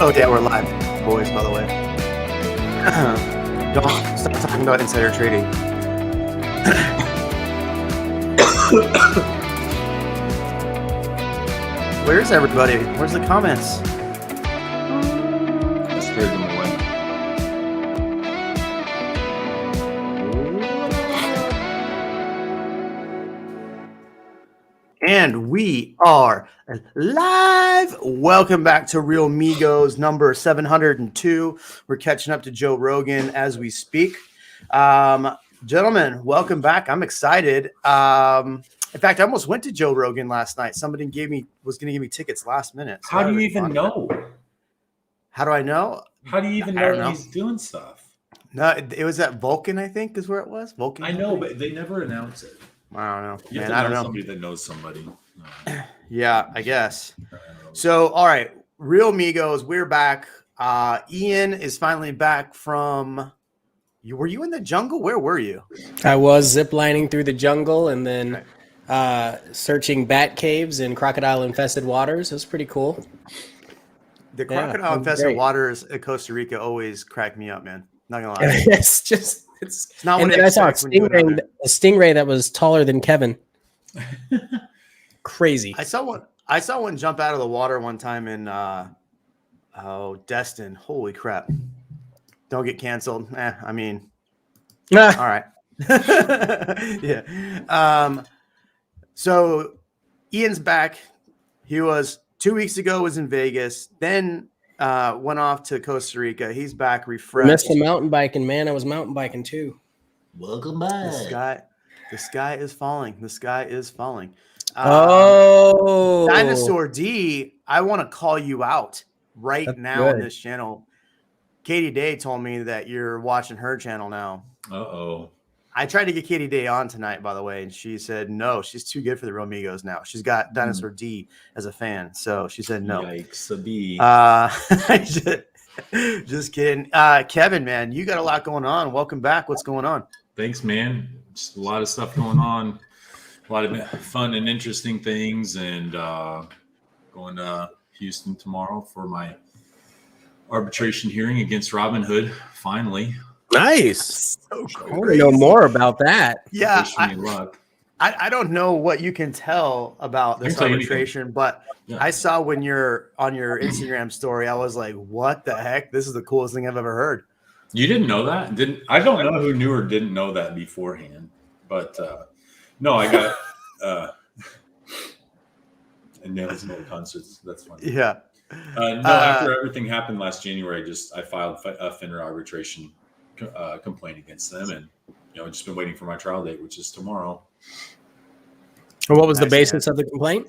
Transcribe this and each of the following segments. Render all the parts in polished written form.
Oh yeah, we're live, boys, by the way. Don't stop talking about insider trading. Where's everybody? Where's the comments? I scared them away. And we are live. Welcome back to REALMigos number 702. We're catching up to Joe Rogan as we speak. Gentlemen, welcome back. I'm excited. In fact, I almost went to Joe Rogan last night. Somebody was going to give me tickets last minute. So How do you even know? How do I know? How do you even know that he's doing stuff? No, it was at Vulcan, I think, is where it was. Vulcan. I know, but they never announce it. I don't know. You Man, have to I don't know. Somebody that knows somebody. Yeah, I guess. So, all right, REALMigos, we're back. Ian is finally back from. Were you in the jungle? Where were you? I was ziplining through the jungle and then searching bat caves in crocodile-infested waters. It was pretty cool. The crocodile-infested waters at Costa Rica always crack me up, man. Not gonna lie. it's not. And then I saw a stingray that was taller than Kevin. Crazy. I saw one jump out of the water one time in Destin. Holy crap. Don't get canceled. I mean, all right. Yeah. So Ian's back. He was 2 weeks ago, was in Vegas, then went off to Costa Rica. He's back refreshed. Missed the mountain biking, man. I was mountain biking too. Welcome back. The sky is falling. The sky is falling. Dinosaur D, I want to call you out now on this channel. Katie Day told me that you're watching her channel now. Uh-oh. I tried to get Katie Day on tonight, by the way, and she said no. She's too good for the REALMigos now. She's got Dinosaur D as a fan, so she said no. Yikes, a B. Just kidding. Kevin, man, you got a lot going on. Welcome back. What's going on? Thanks, man. Just a lot of stuff going on. A lot of fun and interesting things, and going to Houston tomorrow for my arbitration hearing against Robinhood. Finally, nice. So I want to know more about that. Yeah, wish me luck. I don't know what you can tell about this arbitration, but I saw when you're on your Instagram story, I was like, "What the heck? This is the coolest thing I've ever heard." You didn't know that? I don't know who knew or didn't know that beforehand, but no, I got and Nails no concerts. That's funny. Yeah. No, after everything happened last January, I filed a FINRA arbitration complaint against them, and I've just been waiting for my trial date, which is tomorrow. And what was the basis of the complaint?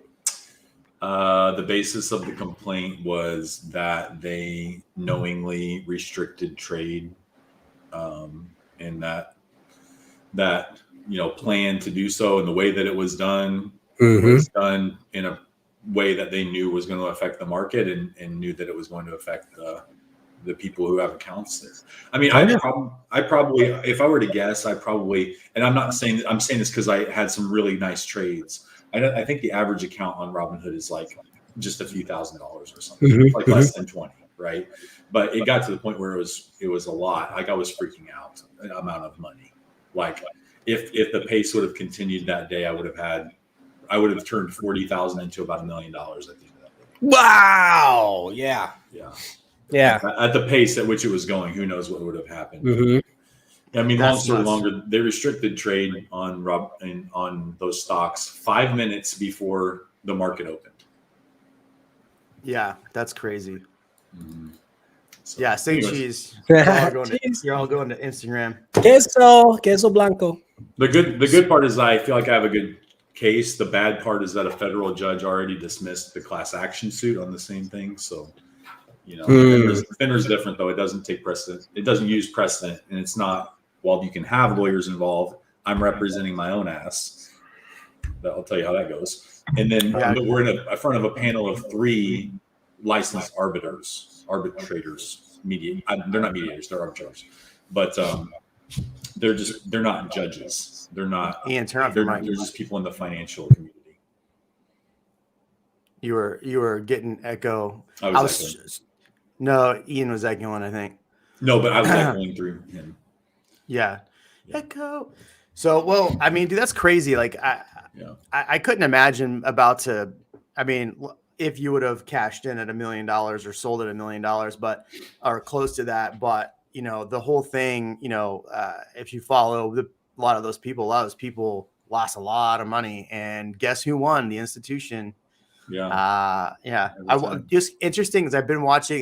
The basis of the complaint was that they knowingly restricted trade, and that plan to do so, and the way that it was done was done in a way that they knew was going to affect the market, and knew that it was going to affect the people who have accounts there. I mean, I probably, if I were to guess, and I'm saying this because I had some really nice trades. I think the average account on Robinhood is like just a few $1,000s or something, like less than 20, right? But it got to the point where it was a lot. Like I was freaking out an amount of money. Like if the pace would have continued that day, I would have turned 40,000 into about $1 million at the end of that day. Wow. Yeah. At the pace at which it was going, who knows what would have happened. I mean, long story longer, they restricted trade on those stocks 5 minutes before the market opened. Yeah, that's crazy. So, yeah, say cheese. You're all going to Instagram. Queso blanco. The good part is I feel like I have a good case. The bad part is that a federal judge already dismissed the class action suit on the same thing. So, FINRA's different though. It doesn't take precedent. It doesn't use precedent, and it's not. While you can have lawyers involved, I'm representing my own ass. I'll tell you how that goes. And then we're in front of a panel of 3 licensed arbitrators. They're not mediators, they're arbitrators. But they're not judges. They're not. Ian, turn off your mic. They're just people in the financial community. You were getting echo. I was No, Ian was echoing, I think. No, but I was echoing through him. Yeah. Echo. So, well, I mean, dude, that's crazy. Like, I couldn't imagine if you would have cashed in at $1 million or sold at $1 million, but or close to that. But the whole thing, if you follow a lot of those people lost a lot of money, and guess who won? The institution. Just interesting because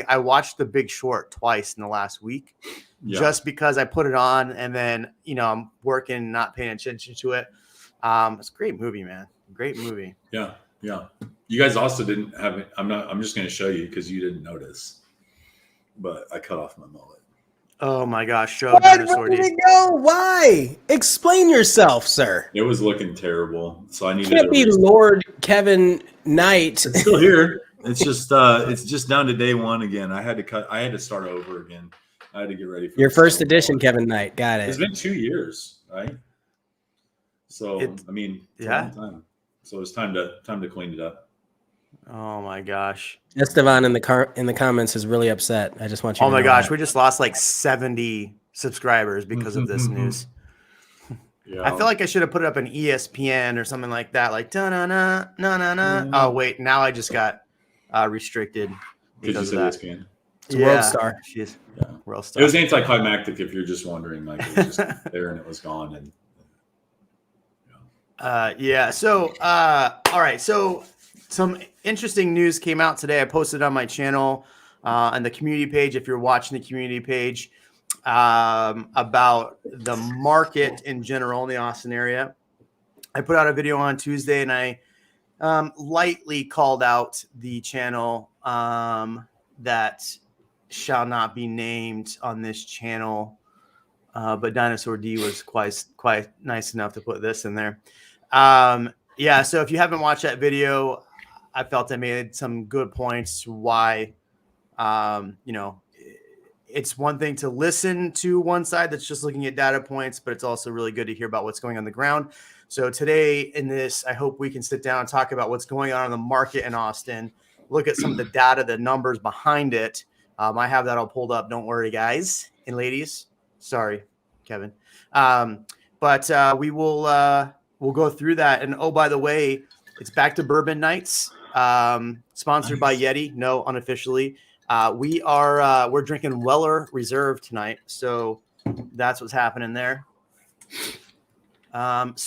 I watched The Big Short twice in the last week, just because I put it on and then I'm working, not paying attention to it. It's a great movie, man. Great movie. Yeah. You guys also didn't have it. I'm just going to show you because you didn't notice, but I cut off my mullet. Oh my gosh! Where did it go? Why? Explain yourself, sir. It was looking terrible, so I needed. Can't be Lord Kevin Knight. It's still here. It's just down to day one again. I had to start over again. I had to get ready for your first edition, Kevin Knight. Got it. It's been 2 years, right? So it's a long time. So it's time to clean it up. Oh my gosh! Esteban in the comments is really upset. I just want you. Oh my gosh, we just lost like 70 subscribers because of this news. Yeah. I feel like I should have put it up in ESPN or something like that, like na. Oh wait, now I just got restricted because of that. ESPN? It's World Star. World Star. It was anticlimactic if you're just wondering. Like it was just there and it was gone. And So all right. So some interesting news came out today. I posted on my channel on the community page. If you're watching the community page, about the market in general in the Austin area. I put out a video on Tuesday and I lightly called out the channel that shall not be named on this channel. But Dinosaur D was quite nice enough to put this in there. So if you haven't watched that video, I felt I made some good points why, it's one thing to listen to one side that's just looking at data points, but it's also really good to hear about what's going on the ground. So today in this, I hope we can sit down and talk about what's going on in the market in Austin, look at some of the data, the numbers behind it. I have that all pulled up. Don't worry, guys and ladies. Sorry, Kevin. But we will we'll go through that. And oh, by the way, it's back to Bourbon Nights, sponsored by Yeti. No, unofficially. We're drinking Weller Reserve tonight, so that's what's happening there. Let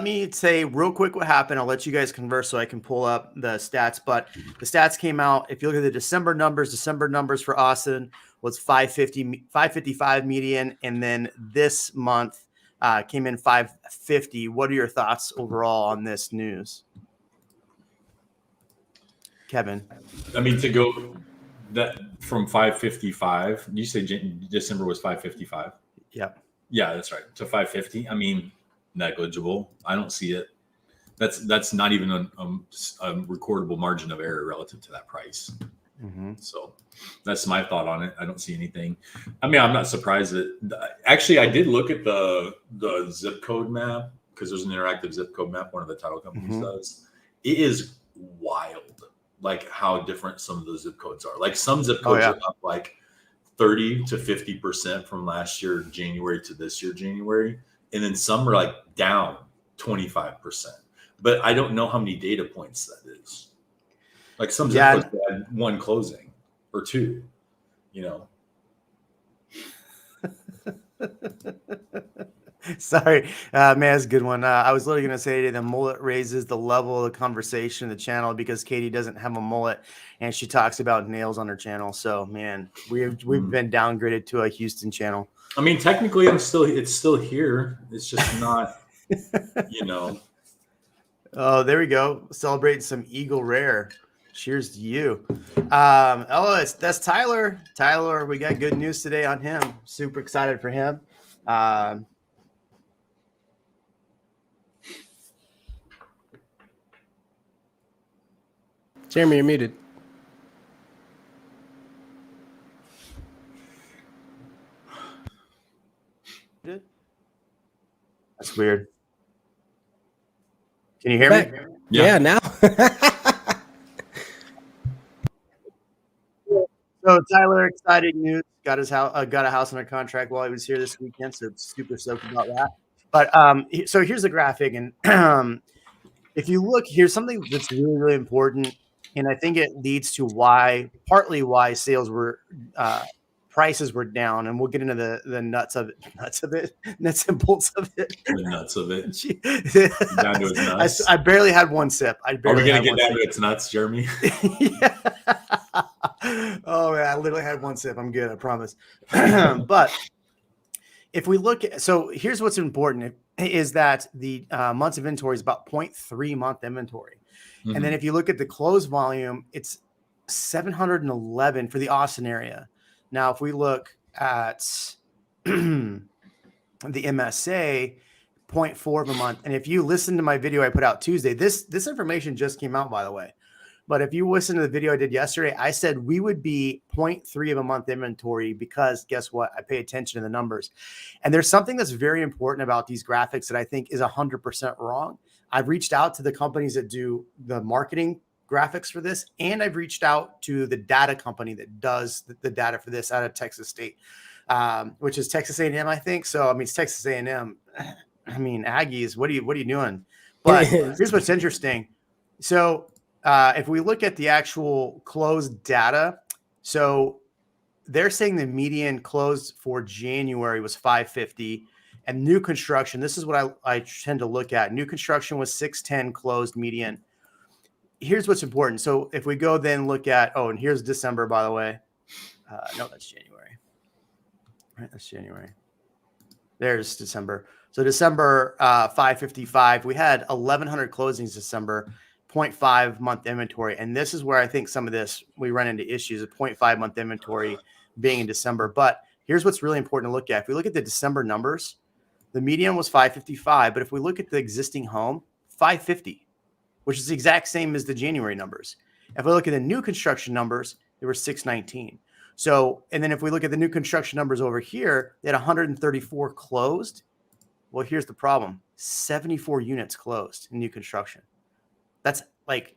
me say real quick what happened. I'll let you guys converse so I can pull up the stats. But the stats came out. If you look at the December numbers for Austin was 555 median, and then this month came in 550. What are your thoughts overall on this news? Kevin. I mean, to go that from 555, you say December was 555? Yep. Yeah, that's right. To 550. I mean, negligible. I don't see it. That's not even a recordable margin of error relative to that price. Mm-hmm. So that's my thought on it. I don't see anything. I mean, I'm not surprised that actually I did look at the zip code map because there's an interactive zip code map one of the title companies does. It is wild. Like how different some of those zip codes are. Like some zip codes are up like 30 to 50% from last year, January to this year, January. And then some are like down 25%. But I don't know how many data points that is. Like some zip codes had one closing or two, Sorry, man, that's a good one. I was literally going to say the mullet raises the level of the conversation in the channel because Katie doesn't have a mullet and she talks about nails on her channel. So, man, we've been downgraded to a Houston channel. I mean, technically, it's still here. It's just not, Oh, there we go. Celebrating some Eagle Rare. Cheers to you. That's Tyler. Tyler, we got good news today on him. Super excited for him. Jeremy, you're muted. That's weird. Can you hear me? Yeah, now. So Tyler, exciting news. Got got a house under contract while he was here this weekend. So super stoked about that. But so here's the graphic, and if you look, here's something that's really, really important, and I think it leads to partly why sales were prices were down, and we'll get into the nuts of it, nuts and bolts of it. The nuts of it. Down to its nuts. I barely had one sip. Are we gonna get down to its nuts, Jeremy? Yeah. Oh man, I literally had one sip. I'm good, I promise. But if we look at, so here's what's important is that the months of inventory is about 0.3 month inventory. Mm-hmm. And then if you look at the close volume, it's 711 for the Austin area. Now, if we look at the MSA, 0.4 of a month. And if you listen to my video I put out Tuesday, this information just came out, by the way. But if you listen to the video I did yesterday, I said we would be 0.3 of a month inventory because guess what? I pay attention to the numbers. And there's something that's very important about these graphics that I think is 100% wrong. I've reached out to the companies that do the marketing graphics for this, and I've reached out to the data company that does the data for this out of Texas State, which is Texas A&M, I think. So, I mean, it's Texas A&M. I mean, Aggies, what are you doing? But here's what's interesting. So, if we look at the actual closed data, so they're saying the median closed for January was 550, and new construction, this is what I tend to look at. New construction was 610 closed median. Here's what's important. So if we go then look at, and here's December, by the way. No, that's January. Right, that's January. There's December. So December 555, we had 1,100 closings December. 0.5 month inventory. And this is where I think some of this, we run into issues of 0.5 month inventory being in December. But here's what's really important to look at. If we look at the December numbers, the median was 555. But if we look at the existing home, 550, which is the exact same as the January numbers. If we look at the new construction numbers, they were 619. So, and then if we look at the new construction numbers over here, they had 134 closed. Well, here's the problem. 74 units closed in new construction. That's like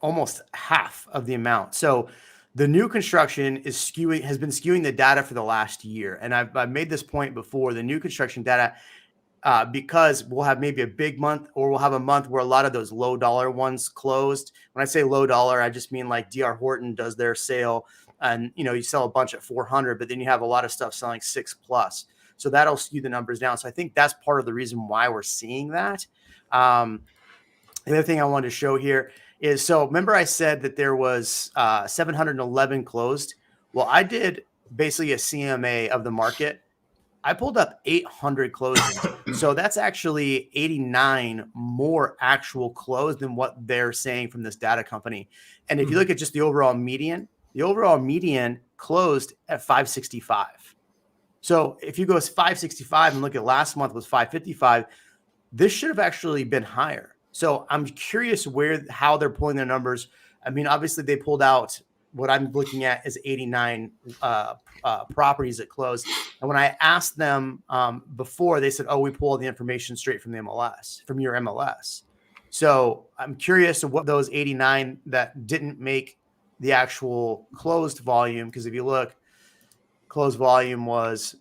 almost half of the amount. So the new construction has been skewing the data for the last year. And I've made this point before, the new construction data, because we'll have maybe a big month or we'll have a month where a lot of those low dollar ones closed. When I say low dollar, I just mean like DR Horton does their sale and, you sell a bunch at 400, but then you have a lot of stuff selling 6+. So that'll skew the numbers down. So I think that's part of the reason why we're seeing that. The other thing I wanted to show here is, so remember I said that there was 711 closed. Well, I did basically a CMA of the market. I pulled up 800 closings. So that's actually 89 more actual closed than what they're saying from this data company. And if you look at just the overall median closed at 565. So if you go 565 and look at last month was 555, this should have actually been higher. So I'm curious how they're pulling their numbers. I mean, obviously they pulled out what I'm looking at is 89 properties that closed. And when I asked them before, they said, we pull the information straight from the MLS, from your MLS. So I'm curious of what those 89 that didn't make the actual closed volume. Because if you look, closed volume was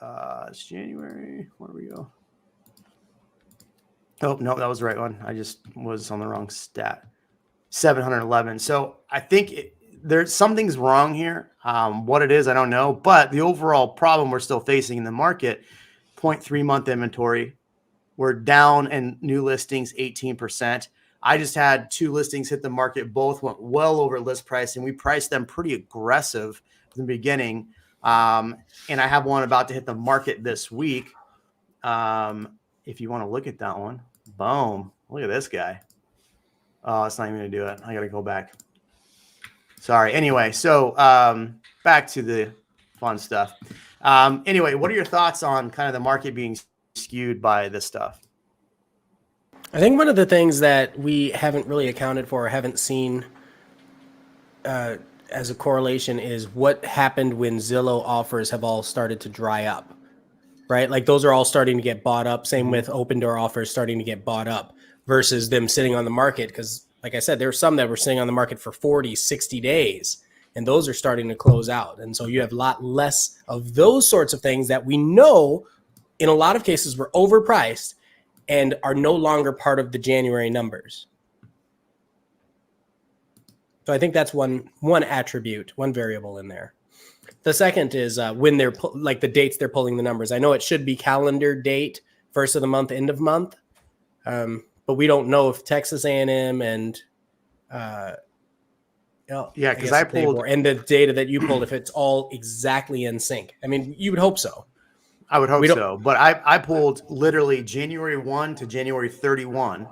it's January. Where do we go? Oh, no, that was the right one. I just was on the wrong stat. 711. So I think there's something's wrong here. What it is, I don't know. But the overall problem we're still facing in the market, 0.3 month inventory. We're down in new listings 18%. I just had 2 listings hit the market. Both went well over list price, and we priced them pretty aggressive in the beginning. And I have one about to hit the market this week. If you want to look at that one. Boom. Look at this guy. Oh, it's not even going to do it. I got to go back. Sorry. Anyway, so back to the fun stuff. Anyway, what are your thoughts on kind of the market being skewed by this stuff? I think one of the things that we haven't really accounted for or haven't seen as a correlation is what happened when Zillow offers have all started to dry up. Right? Like those are all starting to get bought up. Same with Opendoor offers starting to get bought up versus them sitting on the market. Because like I said, there were some that were sitting on the market for 40, 60 days. and those are starting to close out. And so you have a lot less of those sorts of things that we know in a lot of cases were overpriced and are no longer part of the January numbers. So I think that's one attribute, one variable in there. The second is when they're like the dates they're pulling the numbers. I know it should be calendar date, first of the month, end of month, but we don't know if Texas A&M and because I pulled and the data that you pulled, if it's all exactly in sync. I mean, you would hope so. I would hope so, but I pulled literally January 1 to January 31,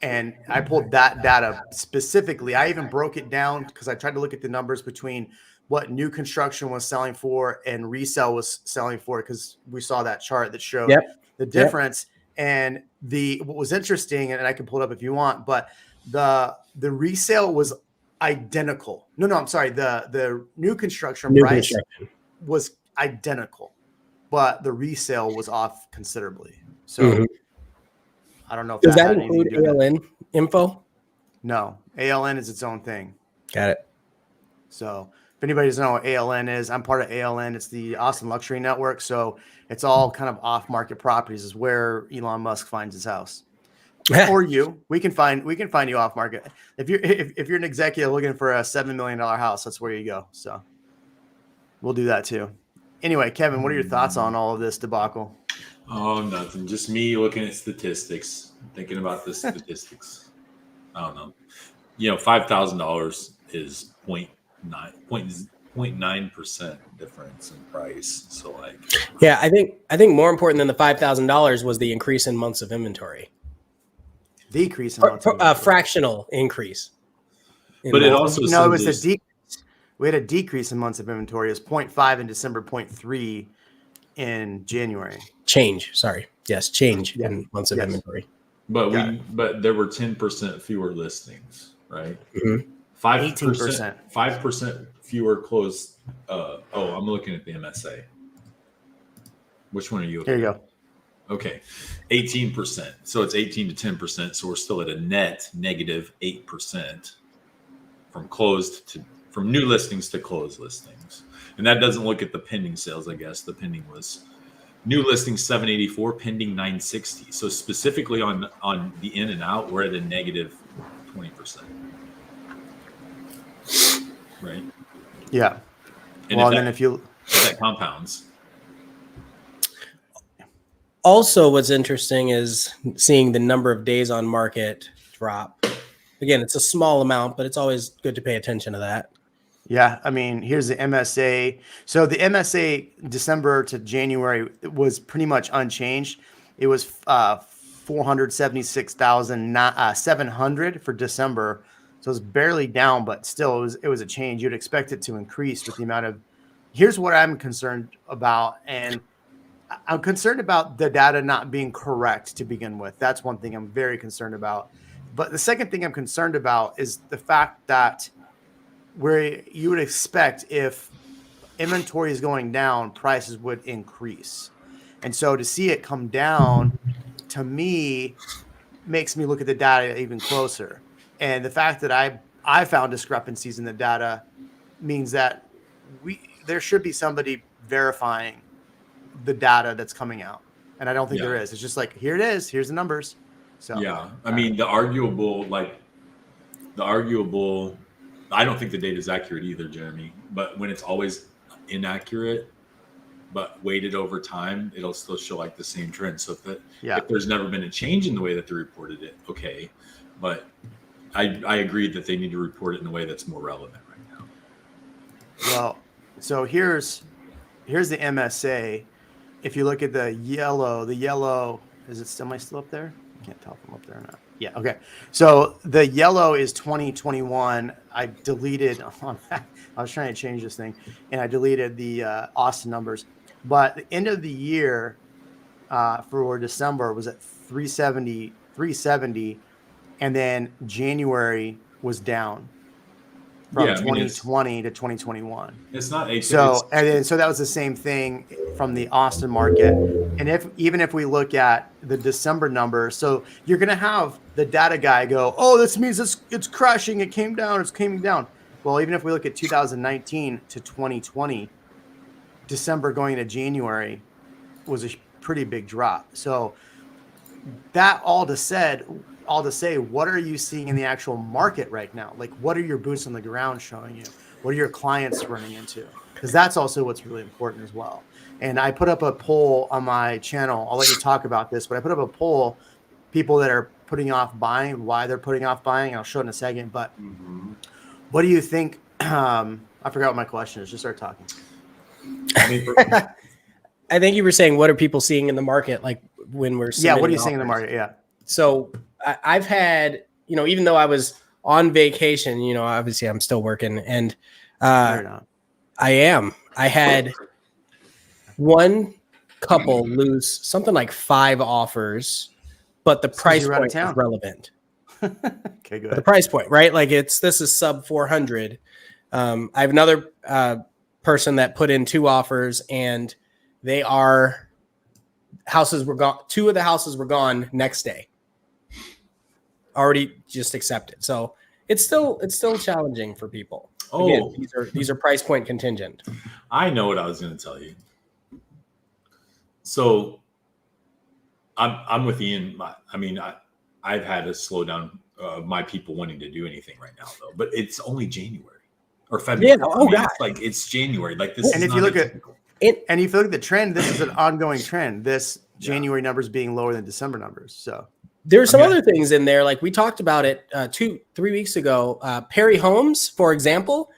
and I pulled that data specifically. I even broke it down because I tried to look at the numbers between what new construction was selling for and resale was selling for, because we saw that chart that showed the difference. And what was interesting, and I can pull it up if you want, but the resale was identical. No, I'm sorry. The new construction price was identical, but the resale was off considerably. So I don't know if does that include ALN info? No, ALN is its own thing. Got it. So if anybody doesn't know what ALN is, I'm part of ALN. It's the Austin Luxury Network. So it's all kind of off-market properties is where Elon Musk finds his house. Or you, we can find you off-market. If you're an executive looking for a $7 million house, that's where you go. So we'll do that too. Anyway, Kevin, what are your thoughts on all of this debacle? Oh, nothing. Just me looking at statistics, thinking about the statistics. I don't know. $5,000 is 0.9% difference in price. So I think more important than the $5,000 was the increase in months of inventory. Decrease in months of inventory. Fractional increase. But it also it was a decrease. We had a decrease in months of inventory. It was 0.5 in December, 0.3 in January. Change in months of inventory. But there were 10% fewer listings, right? 18%. 5% fewer closed. I'm looking at the MSA. Which one are you? Here you go. Okay, 18%. So it's 18 to 10%. So we're still at a net negative 8% from new listings to closed listings. And that doesn't look at the pending sales, I guess. The pending was new listings 784, pending 960. So specifically on the in and out, we're at a negative 20%. Right? Yeah. And if that compounds. Also, what's interesting is seeing the number of days on market drop. Again, it's a small amount, but it's always good to pay attention to that. Yeah, I mean, here's the MSA. So the MSA December to January was pretty much unchanged. It was 476,700 for December. So it was barely down, but still it was a change. You'd expect it to increase with the amount of. Here's what I'm concerned about, and I'm concerned about the data not being correct to begin with. That's one thing I'm very concerned about. But the second thing I'm concerned about is the fact that where you would expect if inventory is going down, prices would increase. And so to see it come down, to me, makes me look at the data even closer. And the fact that I found discrepancies in the data means that there should be somebody verifying the data that's coming out. And I don't think there is. It's just like, here it is. Here's the numbers. So I mean, the arguable, I don't think the data is accurate either, Jeremy. But when it's always inaccurate, but weighted over time, it'll still show like the same trend. So if there's never been a change in the way that they reported it, okay. But I agree that they need to report it in a way that's more relevant right now. Well, so here's the MSA. If you look at the yellow, is it still up there? I can't tell if I'm up there or not. Yeah. Okay. So the yellow is 2021. I deleted on that. I was trying to change this thing and I deleted the Austin numbers, but the end of the year for December was at 370. And then January was down from 2020 to 2021. It's not a so that was the same thing from the Austin market. And even if we look at the December number, so you're going to have the data guy go, "Oh, this means it's crashing. It came down. It's coming down." Well, even if we look at 2019 to 2020, December going into January was a pretty big drop. So that all to say, what are you seeing in the actual market right now? Like, what are your boots on the ground showing you? What are your clients running into? Because that's also what's really important as well. And I put up a poll on my channel. I'll let you talk about this, but I put up a poll, people that are putting off buying, why they're putting off buying. I'll show it in a second. But what do you think? I forgot what my question is. Just start talking. I think you were saying, what are people seeing in the market? Like when we're what are you seeing in the market? Yeah. So I've had, even though I was on vacation, obviously I'm still working, and I am. I had one couple lose something like 5 offers, but the price point is relevant. Okay, good. The price point, right? Like this is sub 400. I have another person that put in 2 offers, and houses were gone. 2 of the houses were gone next day. Already just accepted. So it's still challenging for people. Again, these are price point contingent. I know what I was going to tell you. So I'm with Ian. I've had a slowdown of my people wanting to do anything right now, though. But it's only January or February. Yeah. God. It's January. Like this. And if you look at the trend, this is an ongoing trend. This January numbers being lower than December numbers. So there's some other things in there. Like we talked about it 2-3 weeks ago. Perry Homes, for example,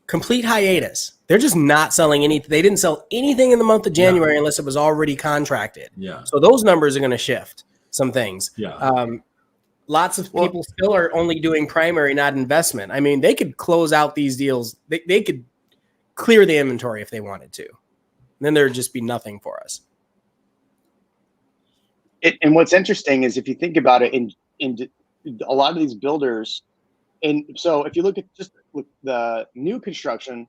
complete hiatus. They're just not selling anything. They didn't sell anything in the month of January unless it was already contracted. Yeah. So those numbers are going to shift some things. Yeah. Lots of people still are only doing primary, not investment. I mean, they could close out these deals. They could clear the inventory if they wanted to. Then there'd just be nothing for us. And what's interesting is if you think about it, in a lot of these builders, and so if you look at just the new construction,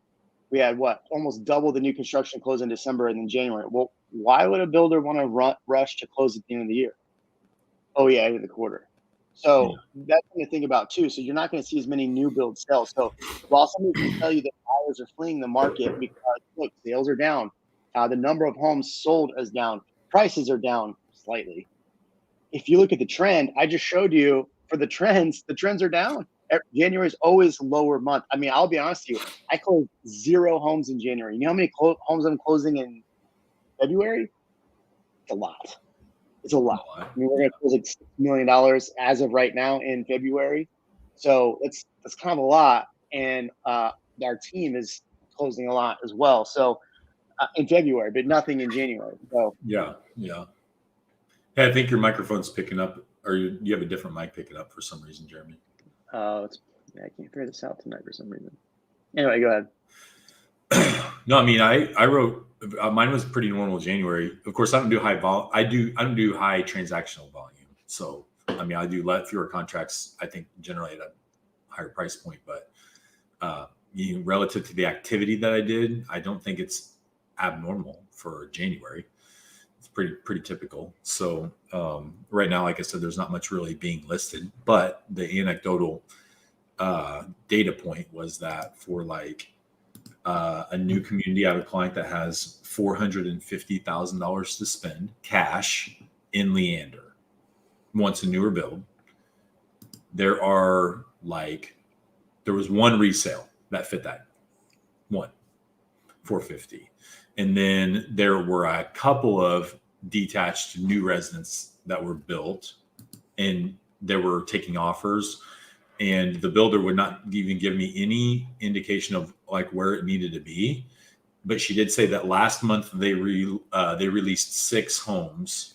we had almost double the new construction close in December and then January. Well, why would a builder want to rush to close at the end of the year? Oh yeah, end of the quarter. So that's something to think about too. So you're not going to see as many new build sales. So while somebody can tell you that buyers are fleeing the market because look, sales are down, the number of homes sold is down, prices are down slightly. If you look at the trend, I just showed you for the trends are down. January is always lower month. I mean, I'll be honest with you. I closed 0 homes in January. You know how many homes I'm closing in February? It's a lot. It's a lot. I mean, we're going to close like $6 million as of right now in February. So that's kind of a lot. And our team is closing a lot as well. So in February, but nothing in January. So yeah. Hey, I think your microphone's picking up, or you have a different mic picking up for some reason, Jeremy. I can't figure this out tonight for some reason. Anyway, go ahead. No, I mean, I wrote mine was pretty normal January. Of course, I don't do high vol. I don't do high transactional volume. So I mean, I do fewer contracts. I think generally at a higher price point, but relative to the activity that I did, I don't think it's abnormal for January. It's pretty typical. So right now, like I said, there's not much really being listed, but the anecdotal data point was that for like a new community, I have a client that has $450,000 to spend cash in Leander, wants a newer build. There was one resale that fit that one, 450. And then there were a couple of detached new residents that were built, and they were taking offers, and the builder would not even give me any indication of like where it needed to be. But she did say that last month they released 6 homes,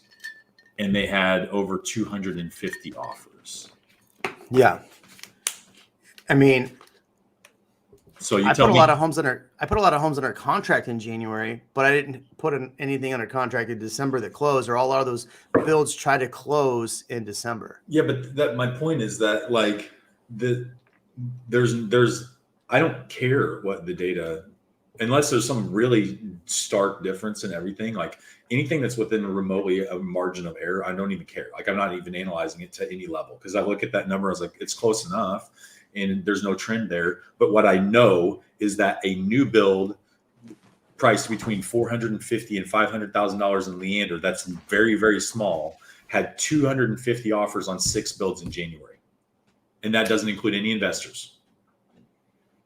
and they had over 250 offers. Yeah, I mean, so I put a lot of homes under contract in January, but I didn't put anything under contract in December that closed, or a lot of those builds try to close in December. Yeah, but my point is that like there's I don't care what the data, unless there's some really stark difference in everything. Like anything that's within remotely a margin of error, I don't even care. Like I'm not even analyzing it to any level, because I look at that number, I was like, it's close enough. and there's no trend there. But what I know is that a new build priced between $450,000 and $500,000 in Leander, that's very, very small, had 250 offers on 6 builds in January. And that doesn't include any investors.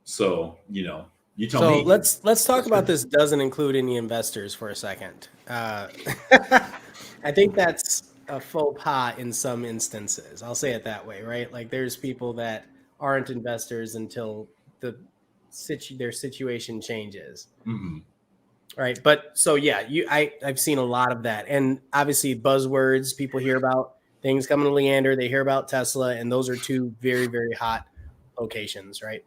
So, you know, you tell me. Let's talk about this doesn't include any investors for a second. I think that's a faux pas in some instances. I'll say it that way, right? Like there's people that aren't investors until their situation changes. Mm-hmm. Right. But so, yeah, I've seen a lot of that. And obviously buzzwords, people hear about things coming to Leander, they hear about Tesla, and those are 2 very, very hot locations, right?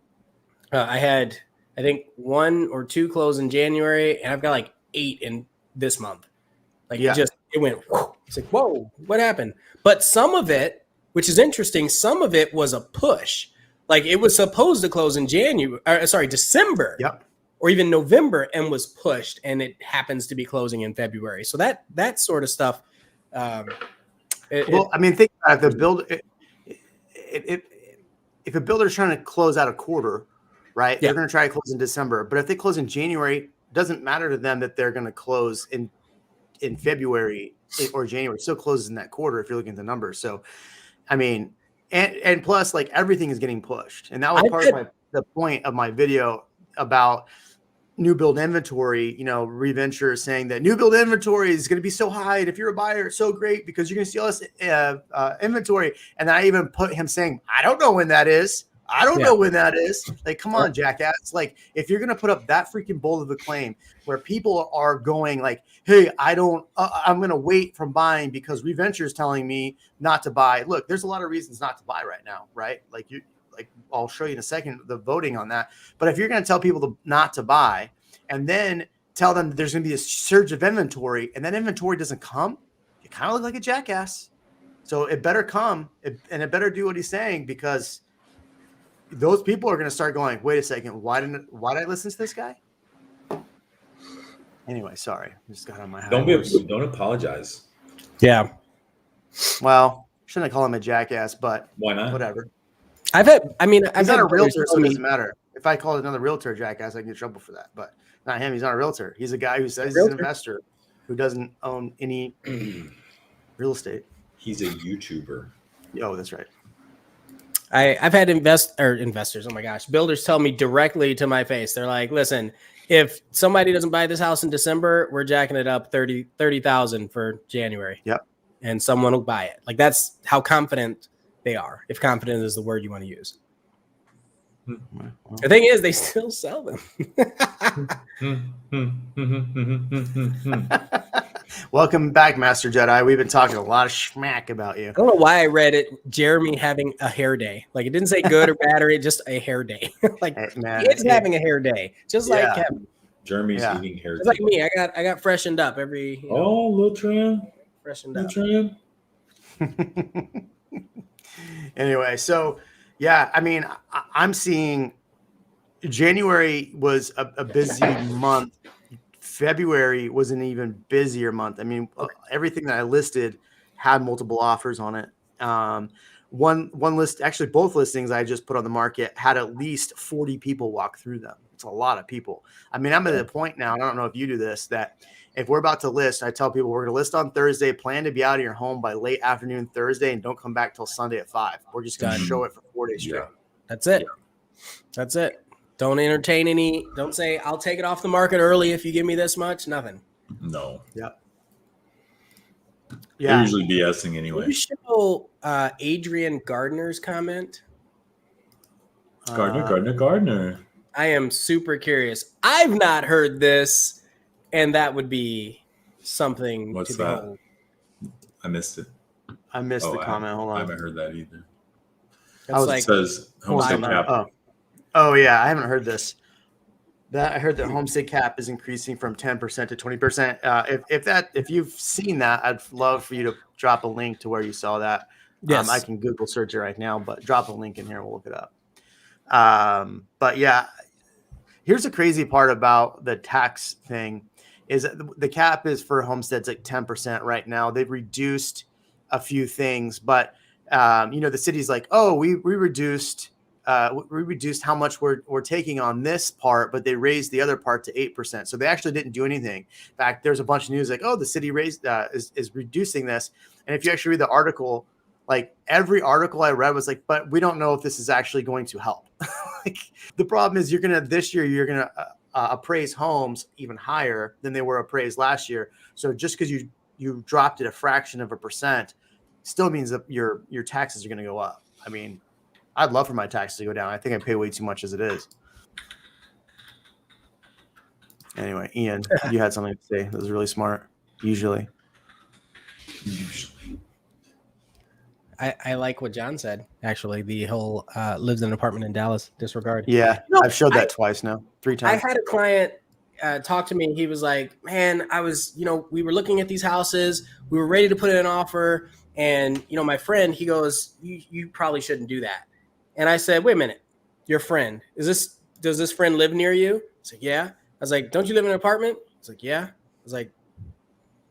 I had, I think 1 or 2 close in January, and I've got like 8 in this month. Like it went, whoo. It's like, whoa, what happened? But some of it, which is interesting, some of it was a push. Like it was supposed to close in December. Yep. Or even November, and was pushed, and it happens to be closing in February. So that sort of stuff. I mean, think about it. If a builder's trying to close out a quarter, right? Yeah. They're going to try to close in December. But if they close in January, it doesn't matter to them that they're going to close in February or January. It still closes in that quarter if you're looking at the numbers. So, I mean, and plus, like everything is getting pushed, and that was part of the point of my video about new build inventory. You know, Reventure is saying that new build inventory is going to be so high, and if you're a buyer, it's so great because you're going to see all this inventory. And I even put him saying, I don't know when that is. I don't know when that is. Like, come on, jackass. Like, if you're going to put up that freaking bold of a claim where people are going like, hey, I'm going to wait from buying because Reventure is telling me not to buy. Look, there's a lot of reasons not to buy right now, right? Like I'll show you in a second the voting on that. But if you're going to tell people not to buy and then tell them there's going to be a surge of inventory and that inventory doesn't come, you kind of look like a jackass. So it better come and it better do what he's saying, because those people are going to start going, wait a second, why did I listen to this guy? Anyway, sorry. I just got on my high horse. Don't apologize. Yeah. Well, shouldn't I call him a jackass, but why not? Whatever. I've He's not a realtor, so it doesn't matter. If I call another realtor a jackass, I can get in trouble for that. But not him. He's not a realtor. He's a guy who says he's an investor who doesn't own any real estate. He's a YouTuber. Oh, that's right. I've had investors, oh my gosh, builders tell me directly to my face. They're like, listen, if somebody doesn't buy this house in December, we're jacking it up 30,000 for January. Yep. And someone will buy it. Like, that's how confident they are, if confident is the word you want to use. The thing is, they still sell them. Welcome back, Master Jedi. We've been talking a lot of schmack about you. I don't know why I read it. Jeremy having a hair day. Like, it didn't say good or bad or just a hair day. Like, it's having a hair day, just like Kevin. Jeremy's eating hair. It's like me. I got freshened up every. Little trim. Freshened up. Trim. Anyway, so yeah, I mean, I'm seeing January was a busy month. February was an even busier month. I mean, everything that I listed had multiple offers on it. One list, actually both listings I just put on the market had at least 40 people walk through them. It's a lot of people. I mean, I'm at the point now, and I don't know if you do this, that if we're about to list, I tell people we're going to list on Thursday, plan to be out of your home by late afternoon Thursday, and don't come back till Sunday at 5. We're just going to show it for 4 days straight. That's it. That's it. Don't entertain don't say, I'll take it off the market early if you give me this much. Nothing. No. Yep. They're usually BSing anyway. Can you show Adrian Gardner's comment? Gardner. I am super curious. I've not heard this, and that would be something. What's to that? behold. I missed it. I missed the comment. Hold on. I haven't heard that either. It says homestead cap. Oh yeah, I haven't heard this. I heard that homestead cap is increasing from 10% to 20%. If you've seen that, I'd love for you to drop a link to where you saw that. Yes. I can Google search it right now, but drop a link in here. We'll look it up. But yeah, here's the crazy part about the tax thing is that the cap is for homesteads like 10% right now. They've reduced a few things, but the city's like, oh, we reduced we reduced how much we're taking on this part, but they raised the other part to 8%. So they actually didn't do anything. In fact, there's a bunch of news like, oh, the city raised is reducing this. And if you actually read the article, like every article I read was like, but we don't know if this is actually going to help. Like the problem is this year you're gonna appraise homes even higher than they were appraised last year. So just because you dropped it a fraction of a percent still means that your taxes are going to go up. I mean, I'd love for my taxes to go down. I think I pay way too much as it is. Anyway, Ian, you had something to say. That was really smart. Usually. I like what John said, actually. The whole lives in an apartment in Dallas disregard. Yeah, I've showed that twice now, 3 times. I had a client talk to me. He was like, man, we were looking at these houses. We were ready to put in an offer. And, my friend, he goes, you probably shouldn't do that. And I said, wait a minute, your friend, does this friend live near you? He's like, yeah. I was like, don't you live in an apartment? He's like, yeah. I was like,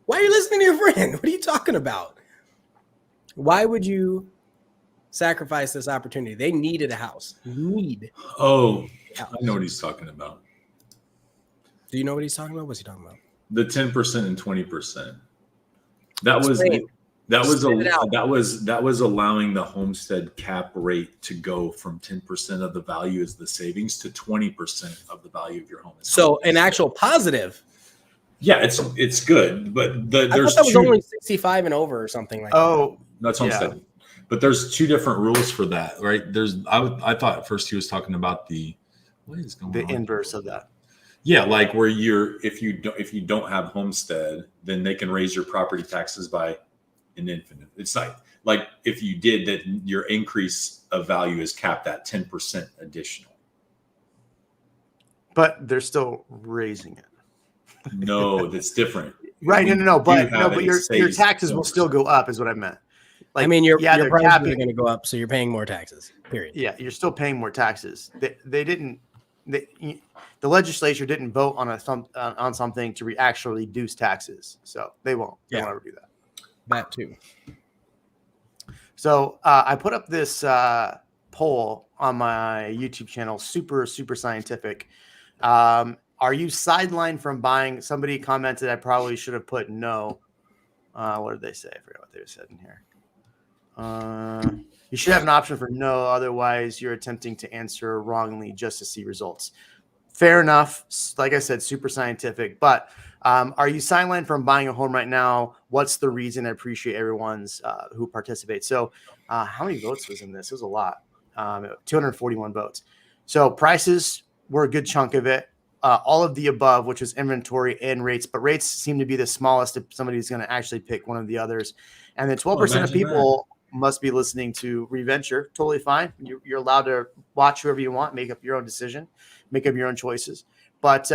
why are you listening to your friend? What are you talking about? Why would you sacrifice this opportunity? They needed a house. Oh, I know what he's talking about. Do you know what he's talking about? What's he talking about? The 10% and 20%. That was allowing the homestead cap rate to go from 10% of the value as the savings to 20% of the value of your home. So an actual positive. Yeah, it's good, but I thought that was only 65 and over or something like that. Oh, that's homestead. But there's 2 different rules for that, right? I thought at first he was talking about what is going on? The inverse of that. Yeah, like where if you don't have homestead, then they can raise your property taxes by an infinite. It's like if you did that, your increase of value is capped at 10% additional. But they're still raising it. No, that's different. Right? No. But your taxes will still go up, is what I meant. Like, I mean, your prices are going to go up, so you're paying more taxes. Period. Yeah, you're still paying more taxes. The legislature didn't vote on something to actually reduce taxes, so they won't. They won't ever do that. That too. So I put up this poll on my YouTube channel, super scientific. Are you sidelined from buying? Somebody commented I probably should have put no. What did they say? I forgot what they said in here. You should have an option for no, otherwise you're attempting to answer wrongly just to see results. Fair enough. Like I said, super scientific. But are you sidelined from buying a home right now? What's the reason? I appreciate everyone's who participates. So how many votes was in this? It was a lot. 241 votes. So prices were a good chunk of it. All of the above, which was inventory and rates, but rates seem to be the smallest if somebody's going to actually pick one of the others. And then 12% of people must be listening to Reventure. Totally fine. You're allowed to watch whoever you want, make up your own decision, make up your own choices. But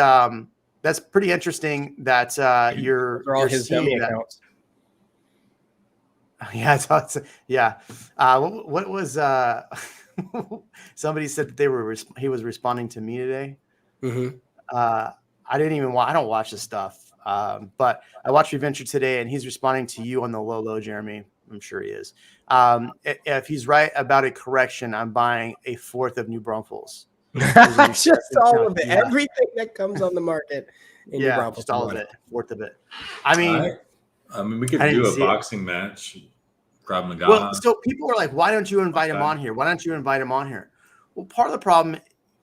that's pretty interesting that you're all his dummy accounts. Yeah. What was somebody said that he was responding to me today. Mm-hmm. I don't watch this stuff. But I watched Reventure today and he's responding to you on the low, Jeremy. I'm sure he is. If he's right about a correction, I'm buying a 4th of New Braunfels. Just all of it. Yeah. Everything that comes on the market. Just all of it. 4th of it. I mean, we could do a boxing match. Krav Maga. Well, so people are like, why don't you invite him on here? Why don't you invite him on here? Well, part of the problem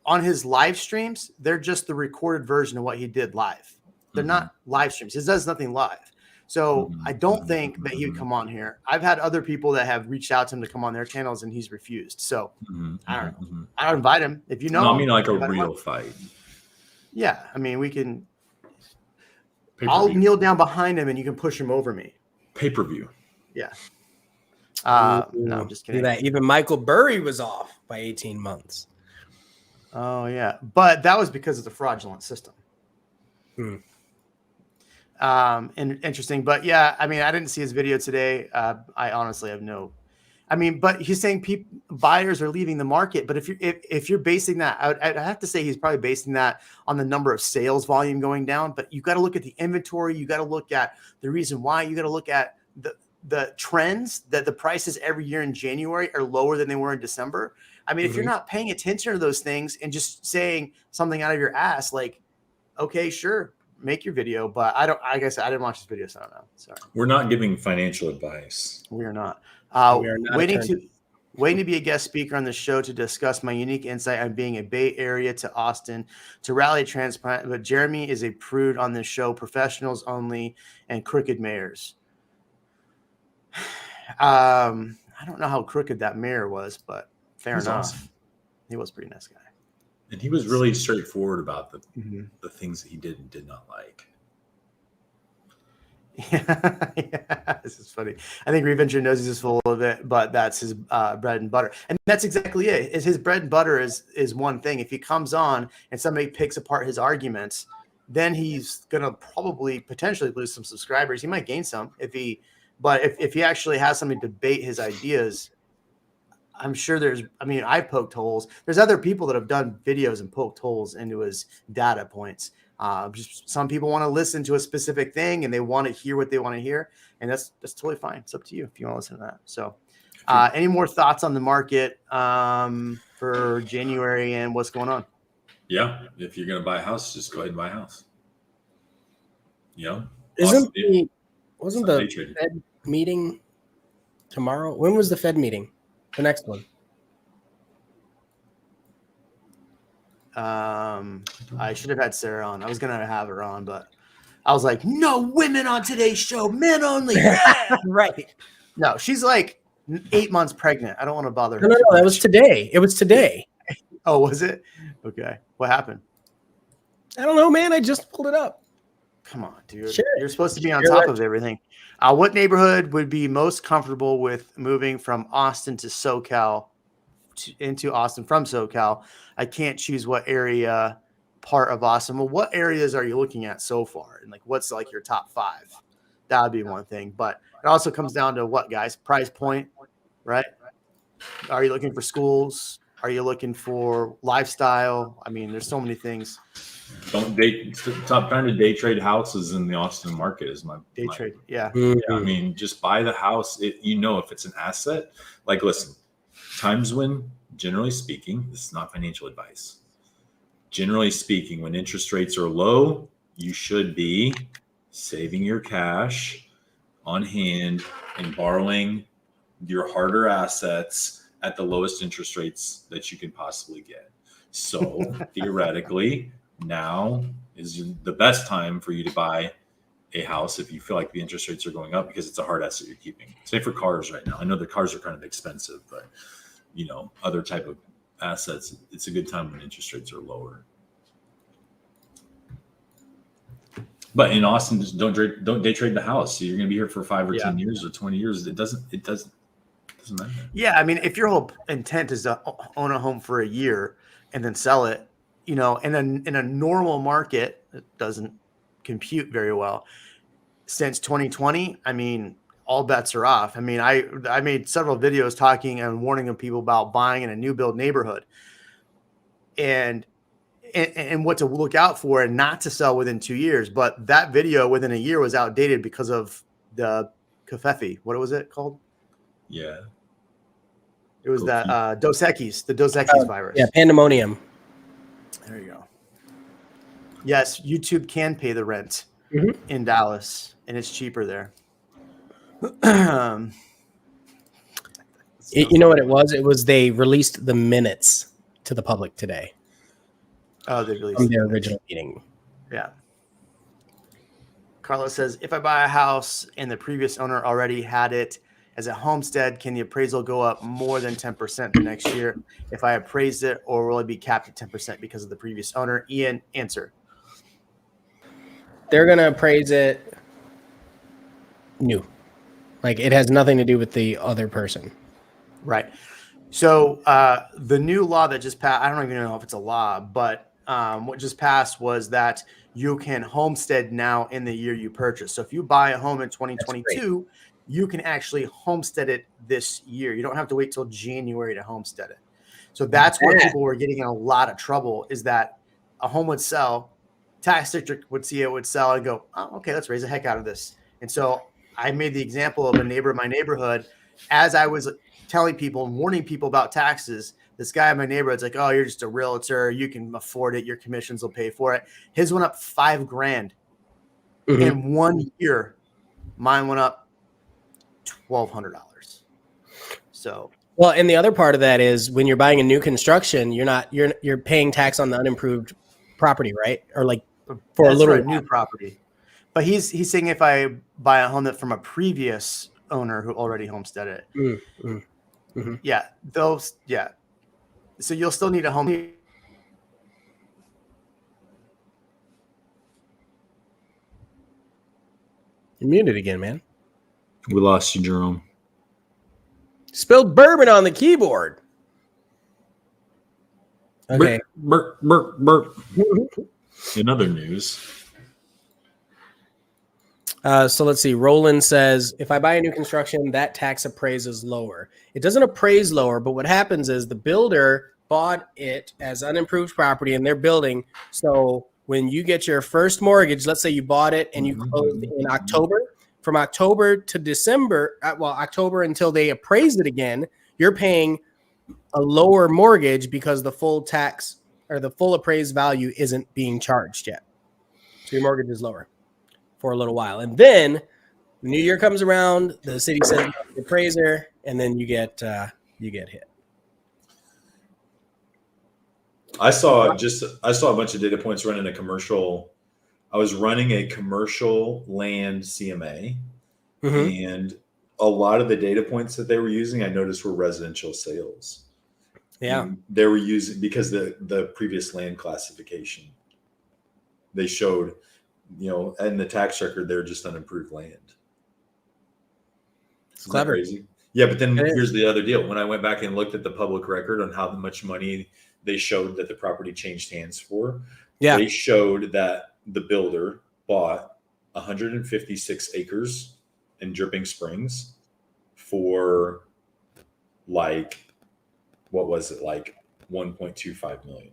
on his live streams, they're just the recorded version of what he did live. They're not live streams. He does nothing live. So I don't think that he would come on here. I've had other people that have reached out to him to come on their channels and he's refused. So I don't know. I'll invite him if you know. No, I mean like a real fight. Yeah. I mean, we can. I'll kneel down behind him and you can push him over me. Pay-per-view. Yeah. No, I'm just kidding. That even Michael Burry was off by 18 months. Oh, yeah. But that was because of the fraudulent system. And interesting. But yeah, I mean, I didn't see his video today. I honestly have no. I mean, but he's saying buyers are leaving the market. But if you're basing that, I'd have to say he's probably basing that on the number of sales volume going down. But you got to look at the inventory. You got to look at the reason why. You got to look at the trends that the prices every year in January are lower than they were in December. I mean, if you're not paying attention to those things and just saying something out of your ass, like, okay, sure, make your video, but I guess I didn't watch this video, so I don't know. Sorry. We're not giving financial advice. We are not. We are not Waiting to be a guest speaker on the show to discuss my unique insight on being a Bay Area to Austin to rally transplant. But Jeremy is a prude on this show, professionals only and crooked mayors. I don't know how crooked that mayor was, but fair enough. Awesome. He was a pretty nice guy. And he was really straightforward about the things that he did and did not like. Yeah, this is funny. I think Reventure knows he's just full of it, but that's his bread and butter. And that's exactly it. Is his bread and butter is one thing. If he comes on and somebody picks apart his arguments, then he's gonna probably potentially lose some subscribers. He might gain some if he actually has somebody debate his ideas. I'm sure I've poked holes. There's other people that have done videos and poked holes into his data points. Just some people want to listen to a specific thing and they want to hear what they want to hear, and that's totally fine. It's up to you if you want to listen to that. So, any more thoughts on the market for January and what's going on? Yeah, if you're going to buy a house, just go ahead and buy a house. Wasn't the Fed meeting tomorrow? When was the Fed meeting? The next one. I should have had Sarah on. I was gonna have her on, but I was like, no women on today's show, men only. Yeah! Right. No, she's like 8 months pregnant. I don't want to bother her. No, that was today. It was today. Oh, was it? Okay. What happened? I don't know, man. I just pulled it up. Come on, dude. Sure. You're supposed to be on top of everything. What neighborhood would be most comfortable with moving from Austin to SoCal into Austin from SoCal? I can't choose what area part of Austin. Well, what areas are you looking at so far? And like, what's like your top 5? That would be one thing. But it also comes down to what, guys? Price point, right? Are you looking for schools? Are you looking for lifestyle? I mean, there's so many things. Stop trying to day trade houses in the Austin market is my trade. Yeah. I mean, just buy the house. If it's an asset, like, listen, times when, generally speaking, this is not financial advice. Generally speaking, when interest rates are low, you should be saving your cash on hand and borrowing your harder assets at the lowest interest rates that you can possibly get. So theoretically, now is the best time for you to buy a house if you feel like the interest rates are going up, because it's a hard asset you're keeping. Say for cars right now. I know the cars are kind of expensive, but other type of assets, it's a good time when interest rates are lower. But in Austin, just don't day trade the house. So you're going to be here for 5 or 10 years or 20 years. It doesn't matter. Yeah, I mean, if your whole intent is to own a home for a year and then sell it, in a normal market, it doesn't compute very well. Since 2020, I mean, all bets are off. I mean, I made several videos talking and warning of people about buying in a new build neighborhood and what to look out for and not to sell within 2 years. But that video within a year was outdated because of the Covfefe. What was it called? Yeah. It was that Dos Equis, the Dos Equis virus. Yeah, pandemonium. There you go. Yes, YouTube can pay the rent in Dallas, and it's cheaper there. You know what it was? It was they released the minutes to the public today. Oh, they released from their original meeting. Yeah. Carlos says, if I buy a house and the previous owner already had it as a homestead, can the appraisal go up more than 10% the next year if I appraised it, or will it be capped at 10% because of the previous owner? Ian, answer. They're going to appraise it new. Like, it has nothing to do with the other person. Right. So the new law that just passed, I don't even know if it's a law, but what just passed was that you can homestead now in the year you purchase. So if you buy a home in 2022, you can actually homestead it this year. You don't have to wait till January to homestead it. So that's where people were getting in a lot of trouble, is that a home would sell, tax district would see it, would sell, and go, oh, okay, let's raise the heck out of this. And so I made the example of a neighbor in my neighborhood. As I was telling people and warning people about taxes, This guy in my neighborhood's like, oh, you're just a realtor. You can afford it. Your commissions will pay for it. His went up $5,000 in 1 year. Mine went up $1,200. So, well, and the other part of that is when you're buying a new construction, you're paying tax on the unimproved property, right? Or like for a little new property. But he's saying if I buy a home that from a previous owner who already homesteaded it, so you'll still need a home. You're muted again, man. We lost you, Jerome. Spilled bourbon on the keyboard. Okay. Burp, burp, burp. In other news. So let's see. Roland says, if I buy a new construction, that tax appraises lower. It doesn't appraise lower, but what happens is the builder bought it as unimproved property and they're building. So when you get your first mortgage, let's say you bought it and you closed in October, from October to December, October until they appraise it again, you're paying a lower mortgage because the full tax or the full appraised value isn't being charged yet. So your mortgage is lower for a little while. And then the new year comes around, the city sends the appraiser, and then you get hit. I saw a bunch of data points running a commercial. I was running a commercial land CMA, and a lot of the data points that they were using, I noticed, were residential sales. Yeah, and they were using because the previous land classification they showed, in the tax record, they're just unimproved land. It's clever. Crazy? Yeah, but then here's the other deal. When I went back and looked at the public record on how much money they showed that the property changed hands for, they showed that the builder bought 156 acres in Dripping Springs for $1.25 million.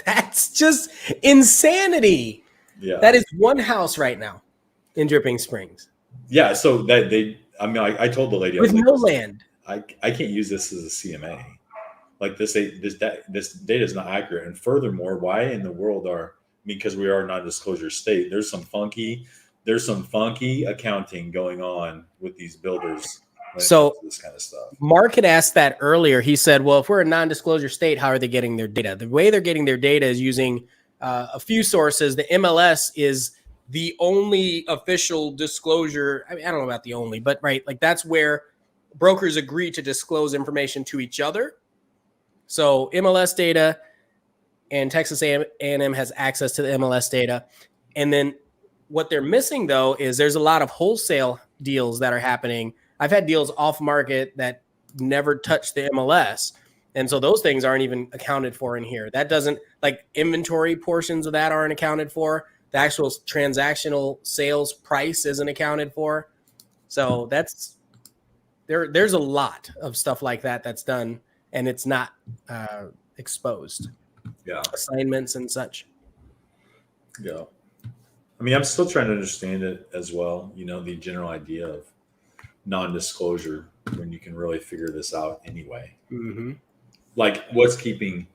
That's just insanity. Yeah. That is one house right now in Dripping Springs. Yeah. So I told the lady, with no land. I can't use this as a CMA. Like this data is not accurate. And furthermore, why in the world because we are a non-disclosure state, there's some funky accounting going on with these builders. So this kind of stuff. Mark had asked that earlier. He said, well, if we're a non-disclosure state, how are they getting their data? The way they're getting their data is using a few sources. The MLS is the only official disclosure. I mean, I don't know about the only, but right. Like that's where brokers agree to disclose information to each other. So MLS data and Texas A&M has access to the MLS data. And then what they're missing though, is there's a lot of wholesale deals that are happening. I've had deals off market that never touch the MLS. And so those things aren't even accounted for in here. That doesn't, like, inventory portions of that aren't accounted for. The actual transactional sales price isn't accounted for. So there's a lot of stuff like that that's done and it's not exposed. Yeah. Assignments and such. Yeah. I mean, I'm still trying to understand it as well. The general idea of non-disclosure when you can really figure this out anyway. Mm-hmm. Like what's keeping,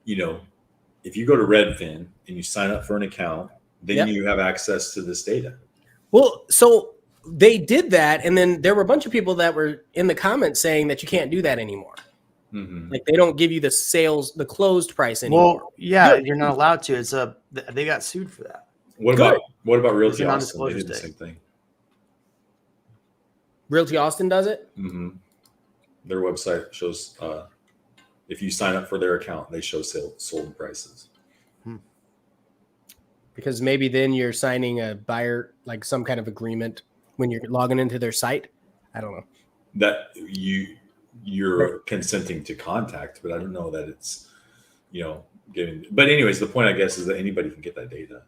if you go to Redfin and you sign up for an account, then you have access to this data. Well, so they did that. And then there were a bunch of people that were in the comments saying that you can't do that anymore. Mm-hmm. Like they don't give you the closed price anymore. Well, yeah, you're not allowed to. They got sued for that. What about Realty Austin? They did the same thing. Realty Austin does it? Mm-hmm. Their website shows if you sign up for their account, they show sold prices. Because maybe then you're signing a buyer, like some kind of agreement when you're logging into their site. I don't know. That you're consenting to contact, but I don't know that it's, giving. But anyways, the point I guess is that anybody can get that data.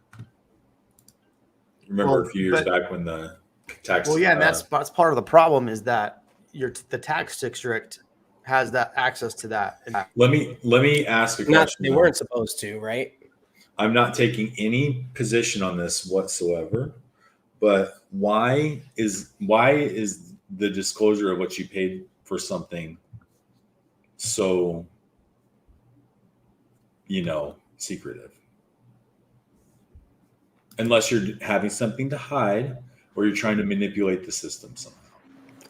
Remember a few years back when the tax. Well, yeah, and that's part of the problem is that the tax district has that access to that. Let me ask a question. They weren't supposed to, right? I'm not taking any position on this whatsoever, but why is the disclosure of what you paid for something so, secretive. Unless you're having something to hide or you're trying to manipulate the system somehow.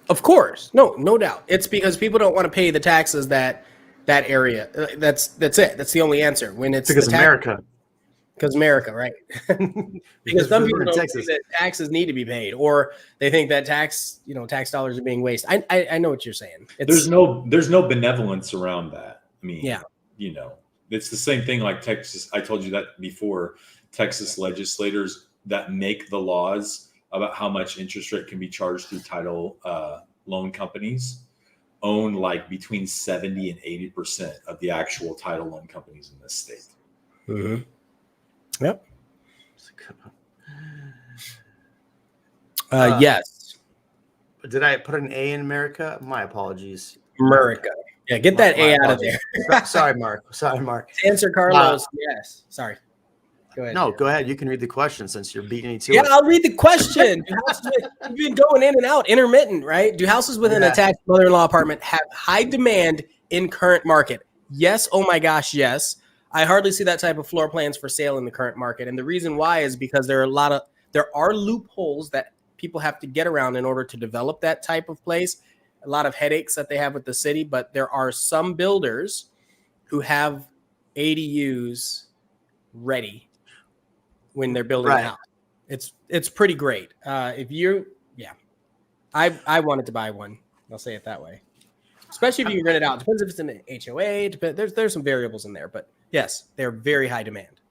Of course. No doubt. It's because people don't want to pay the taxes that area. That's it. That's the only answer. When it's because America. Because America, right? Because some people don't think Texas. that taxes need to be paid, or they think that tax dollars are being wasted. I know what you're saying. There's no benevolence around that. I mean, yeah. It's the same thing like Texas. I told you that before. Texas legislators that make the laws about how much interest rate can be charged through title loan companies own like between 70 and 80% of the actual title loan companies in this state. Mm-hmm. Yep. Yes. Did I put an A in America? My apologies. America. Yeah, get that A out of there. Sorry, Mark. Answer Carlos. Yes. Sorry. Go ahead. No, go ahead. You can read the question since you're beating me to it. it. I'll read the question. You've been going in and out, intermittent, right? Do houses with an attached mother-in-law apartment have high demand in current market? Yes. Oh my gosh, yes. I hardly see that type of floor plans for sale in the current market. And the reason why is because there are loopholes that people have to get around in order to develop that type of place. A lot of headaches that they have with the city, but there are some builders who have ADUs ready when they're building a house. It's pretty great. I wanted to buy one. I'll say it that way. Especially if you can rent it out. Depends if it's in an HOA. There's some variables in there, but yes, they're very high demand.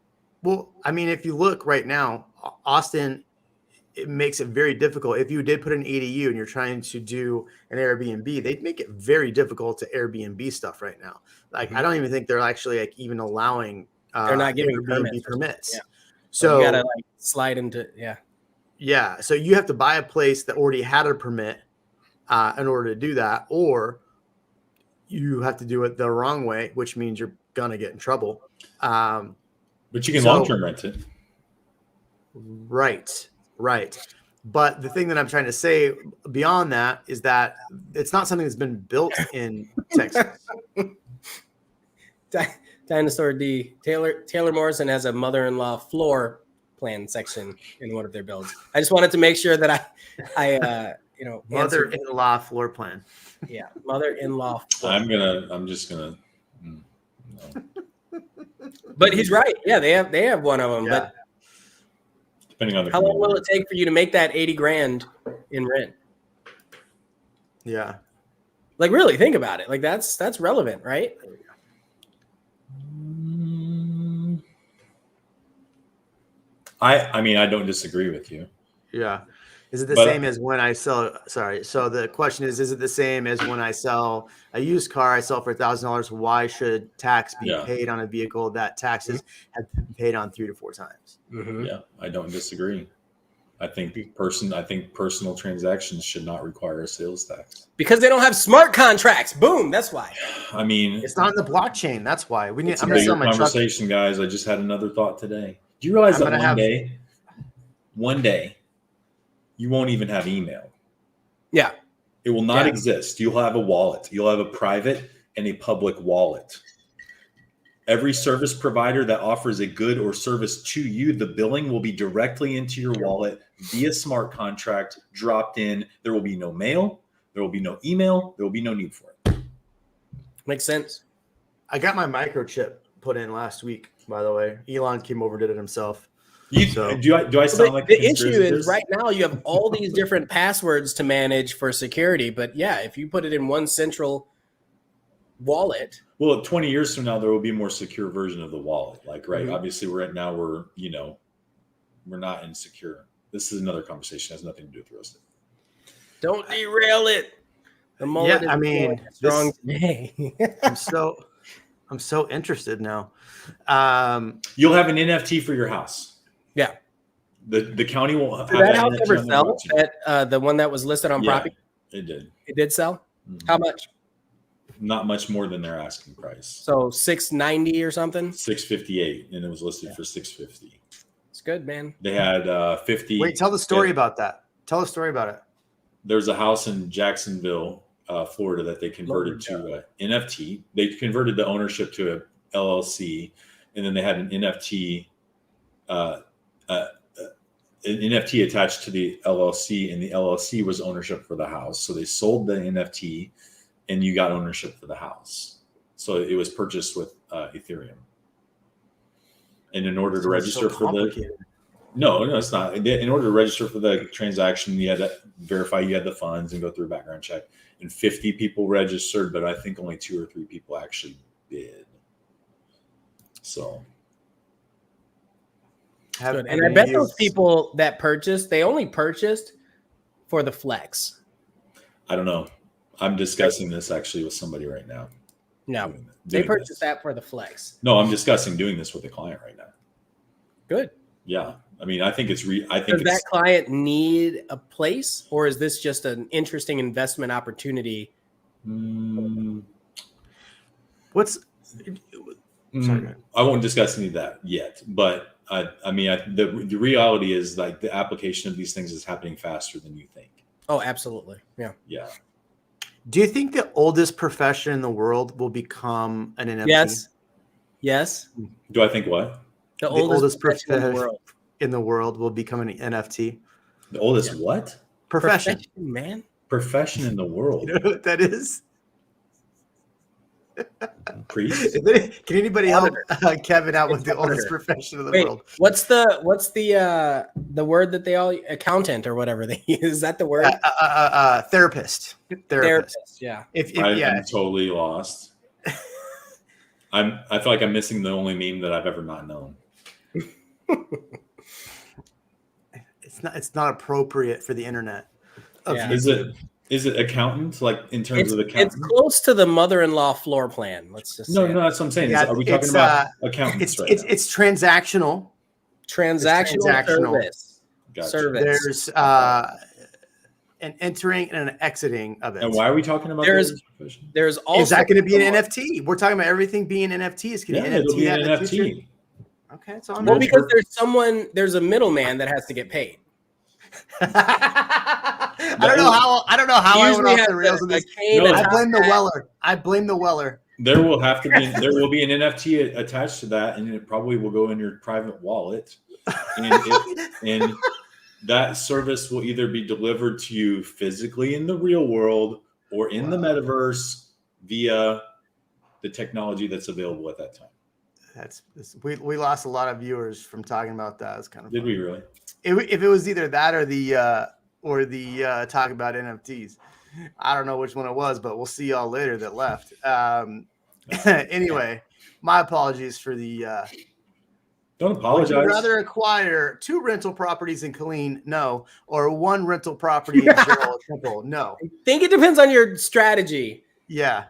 Well, I mean, if you look right now, Austin, it makes it very difficult. If you did put an ADU and you're trying to do an Airbnb, they'd make it very difficult to Airbnb stuff right now. Like, I don't even think they're actually like even allowing they're not giving Airbnb permits. Yeah. So you gotta slide into Yeah. So you have to buy a place that already had a permit in order to do that, or you have to do it the wrong way, which means you're gonna get in trouble. But you can long-term rent it. Right. But the thing that I'm trying to say beyond that is that it's not something that's been built in Texas. Dinosaur D. Taylor Morrison has a mother-in-law floor plan section in one of their builds. I just wanted to make sure that I mother-in-law floor plan. Yeah, mother-in-law. I'm just gonna. No. But he's right. Yeah, they have one of them. Yeah. But depending on the how long will it take for you to make that $80,000 in rent? Yeah. Like, really think about it. Like, that's relevant, right? I mean, I don't disagree with you. Yeah. Is it the same as when I sell? Sorry. So the question is it the same as when I sell a used car? I sell for $1,000. Why should tax be paid on a vehicle that taxes have been paid on 3 to 4 times? Mm-hmm. Yeah, I don't disagree. I think personal transactions should not require a sales tax because they don't have smart contracts. Boom. That's why. I mean, it's not in the blockchain. That's why we need. It's a bigger conversation, guys. I just had another thought today. Do you realize that one day, you won't even have email? Yeah. It will not exist. You'll have a wallet. You'll have a private and a public wallet. Every service provider that offers a good or service to you, the billing will be directly into your wallet via smart contract dropped in. There will be no mail. There will be no email. There will be no need for it. Makes sense. I got my microchip put in last week, by the way. Elon came over, did it himself. Do I sound like the issue is right now you have all these different passwords to manage for security, but yeah, if you put it in one central wallet. Well, 20 years from now, there will be a more secure version of the wallet. Like, right. Mm-hmm. Obviously we're not insecure. This is another conversation. It has nothing to do with real estate. Don't derail it. The mullet is strong today. I'm so interested now. You'll have an NFT for your house. Yeah. The county will have that house ever sell? The one that was listed on property? It did. It did sell? Mm-hmm. How much? Not much more than their asking price. So $690 or something? $658, and it was listed for $650. It's good, man. They had 50. Wait, tell the story about that. Tell the story about it. There's a house in Jacksonville Florida that they converted to NFT. They converted the ownership to a LLC, and then they had an NFT attached to the LLC, and the LLC was ownership for the house. So they sold the NFT, and you got ownership for the house. So it was purchased with Ethereum. And in order to register for no, it's not. In order to register for the transaction, you had to verify you had the funds and go through a background check. And 50 people registered, but I think only 2 or 3 people actually bid. So. Good. And I bet those people that purchased, they only purchased for the flex. I don't know. I'm discussing this actually with somebody right now. No, they purchased that for the flex. No, I'm discussing doing this with a client right now. Good. Yeah. I mean, I think it's does that client need a place, or is this just an interesting investment opportunity? Sorry, I won't discuss any of that yet, but the reality is like the application of these things is happening faster than you think. Oh, absolutely. Yeah. Yeah. Do you think the oldest profession in the world will become an NFT? Yes. Yes. Do I think what? The oldest profession in the world will become an NFT. The oldest what? Profession, man. Profession in the world. You know what that is? Priest? Can anybody help Kevin out with the oldest profession in the world? What's the word that they all accountant or whatever they use? Is that the word? Therapist. Yeah. I'm totally lost. I feel like I'm missing the only meme that I've ever not known. It's not appropriate for the internet. Yeah. Is it accountant, like in terms of accountant? It's close to the mother-in-law floor plan. Let's just no, that's what I'm saying. Are we talking about accountants? It's transactional. Transactional service. Gotcha. There's an entering and an exiting of it. And why are we talking about there's also is that going to be an NFT? We're talking about everything being NFTs. It'll be an NFT. Okay, it's on. Well, because there's a middleman that has to get paid. I don't know how I went off the rails of this. I blame the Weller. There will be an NFT attached to that, and it probably will go in your private wallet. And that service will either be delivered to you physically in the real world or in the metaverse via the technology that's available at that time. We lost a lot of viewers from talking about that. It's kind of did we really? If it was either that or the talk about NFTs, I don't know which one it was, but we'll see y'all later that left. Anyway, my apologies for the. Don't apologize. Would you rather acquire 2 rental properties in Killeen? No, or 1 rental property in Gerald Temple? No. I think it depends on your strategy. Yeah,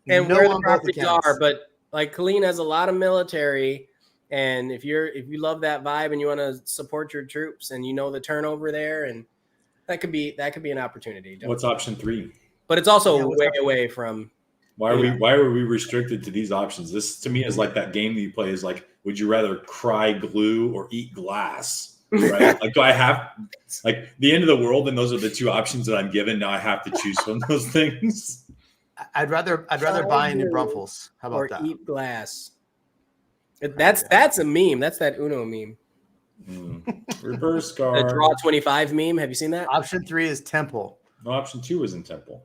and where the properties are, but. Like Killeen has a lot of military, and if you love that vibe and you want to support your troops and you know the turnover there, and that could be an opportunity. What's option 3? But it's also way away from. Why are we restricted to these options? This to me is like that game that you play is like, would you rather cry glue or eat glass? Right? Like, do I have like the end of the world, and those are the 2 options that I'm given. Now I have to choose from those things. I'd rather buy in New Braunfels. How about that? Or eat glass. That's a meme. That's that Uno meme. Reverse card. The draw 25 meme. Have you seen that? Option 3 is Temple. No, option 2 is in Temple.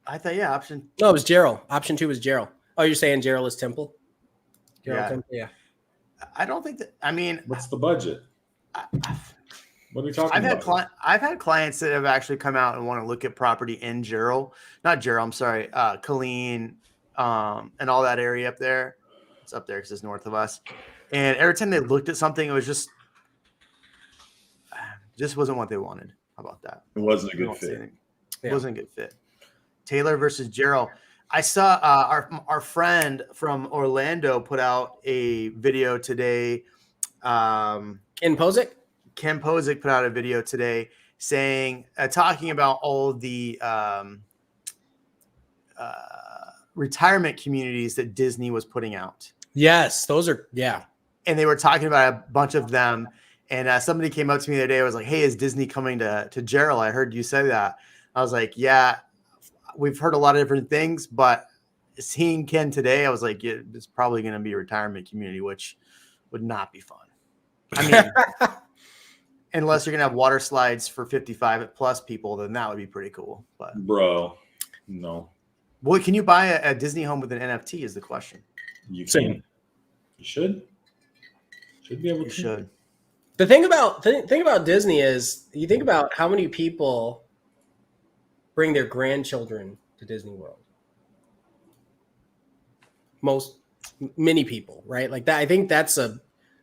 I thought option. No, it was Gerald. Option 2 was Gerald. Oh, you're saying Gerald is Temple? Temple? Yeah. I don't think that. I mean, what's the budget? What are we talking about? I've had clients that have actually come out and want to look at property in Killeen, and all that area up there. It's up there because it's north of us. And every time they looked at something, it was just wasn't what they wanted. How about that? It wasn't a good fit. It wasn't a good fit. Taylor versus Gerald. I saw our friend from Orlando put out a video today. Ken Pozek put out a video today saying, talking about all the retirement communities that Disney was putting out. Yes, those are, yeah. And they were talking about a bunch of them. And somebody came up to me the other day. I was like, hey, is Disney coming to Gerald? I heard you say that. I was like, yeah, we've heard a lot of different things, but seeing Ken today, I was like, yeah, it's probably going to be a retirement community, which would not be fun. I mean, unless you're going to have water slides for 55 plus people, then that would be pretty cool. But Bro, no. Well, can you buy a Disney home with an NFT is the question. You can. You should. Should be able to. You should. The thing about Disney is you think about how many people bring their grandchildren to Disney World. Many people, right? Like that. I think that's a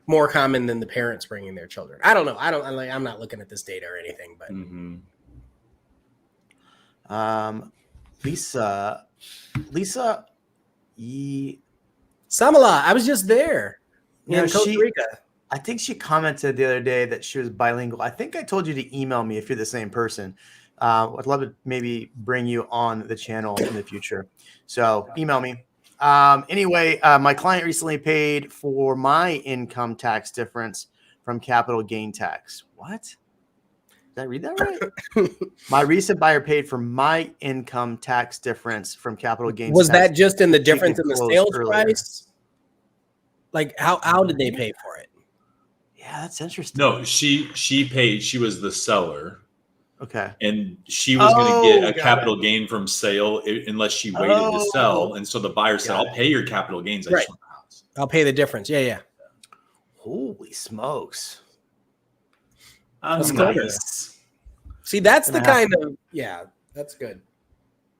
more common than the parents bringing their children. I don't know. I'm not looking at this data or anything, but Lisa Samala, I was just there in Costa Rica. I think she commented the other day that she was bilingual. I think I told you to email me if you're the same person. I'd love to maybe bring you on the channel in the future. So email me. Anyway, my client recently paid for my income tax difference from capital gain tax. What? Did I read that right? My recent buyer paid for my income tax difference from capital gains. Was tax. that just in the difference in the sales earlier. price? Like how did they pay for it? Yeah, that's interesting. No, she paid. She was the seller. Okay. And she was going to get a capital gain from sale unless she waited to sell. And so the buyer said, I'll pay your capital gains. I just want the house. I'll pay the difference. Yeah. Holy smokes. That's nice. See, that's the kind of, that's good.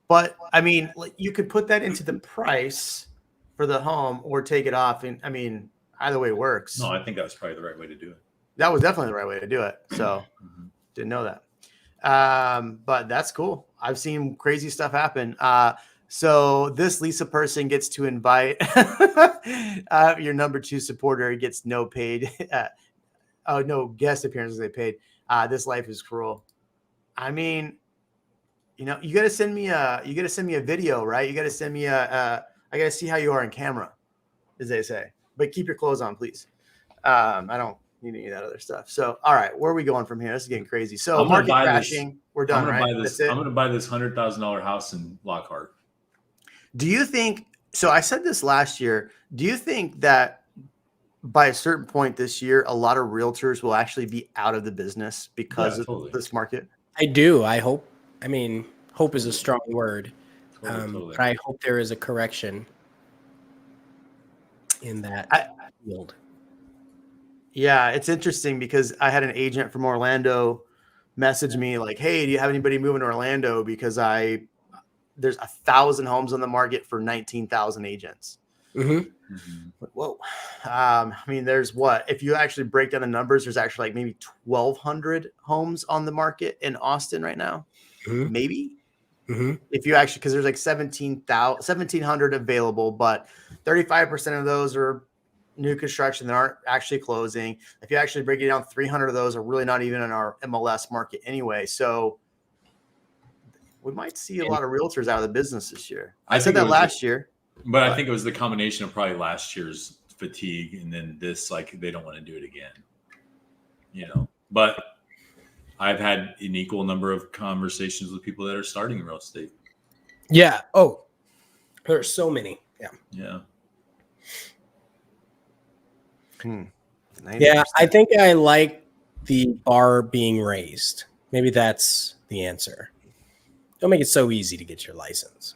But I mean, you could put that into the price for the home or take it off. And I mean, either way works. No, I think that was probably the right way to do it. That was definitely the right way to do it. So didn't know that. But that's cool. I've seen crazy stuff happen. So this Lisa person gets to invite your number 2 supporter, gets no paid. No guest appearances they paid. This life is cruel. I mean, you got to send me a video, right? You got to send me I got to see how you are on camera, as they say, but keep your clothes on, please. I don't need any of that other stuff. So, all right, where are we going from here? This is getting crazy. So market crashing. We're done, right? I'm going to buy this $100,000 house in Lockhart. Do you think, so I said this last year, do you think that by a certain point this year, a lot of realtors will actually be out of the business because of this market? I do. I hope. I mean, hope is a strong word. But I hope there is a correction in that field. Yeah, it's interesting because I had an agent from Orlando message me like, hey, do you have anybody moving to Orlando? Because there's 1,000 homes on the market for 19,000 agents. Whoa. I mean, there's if you actually break down the numbers, there's actually like maybe 1,200 homes on the market in Austin right now. Maybe. If you actually, because there's like 1,700 available, but 35% of those are new construction that aren't actually closing. If you actually break it down, 300 of those are really not even in our MLS market anyway. So we might see a lot of realtors out of the business this year. I said that last year. But I think it was the combination of probably last year's fatigue and then this, like, they don't want to do it again. But I've had an equal number of conversations with people that are starting in real estate. Yeah. Oh, there's so many. Yeah. Yeah, I think I like the bar being raised. Maybe that's the answer. Don't make it so easy to get your license.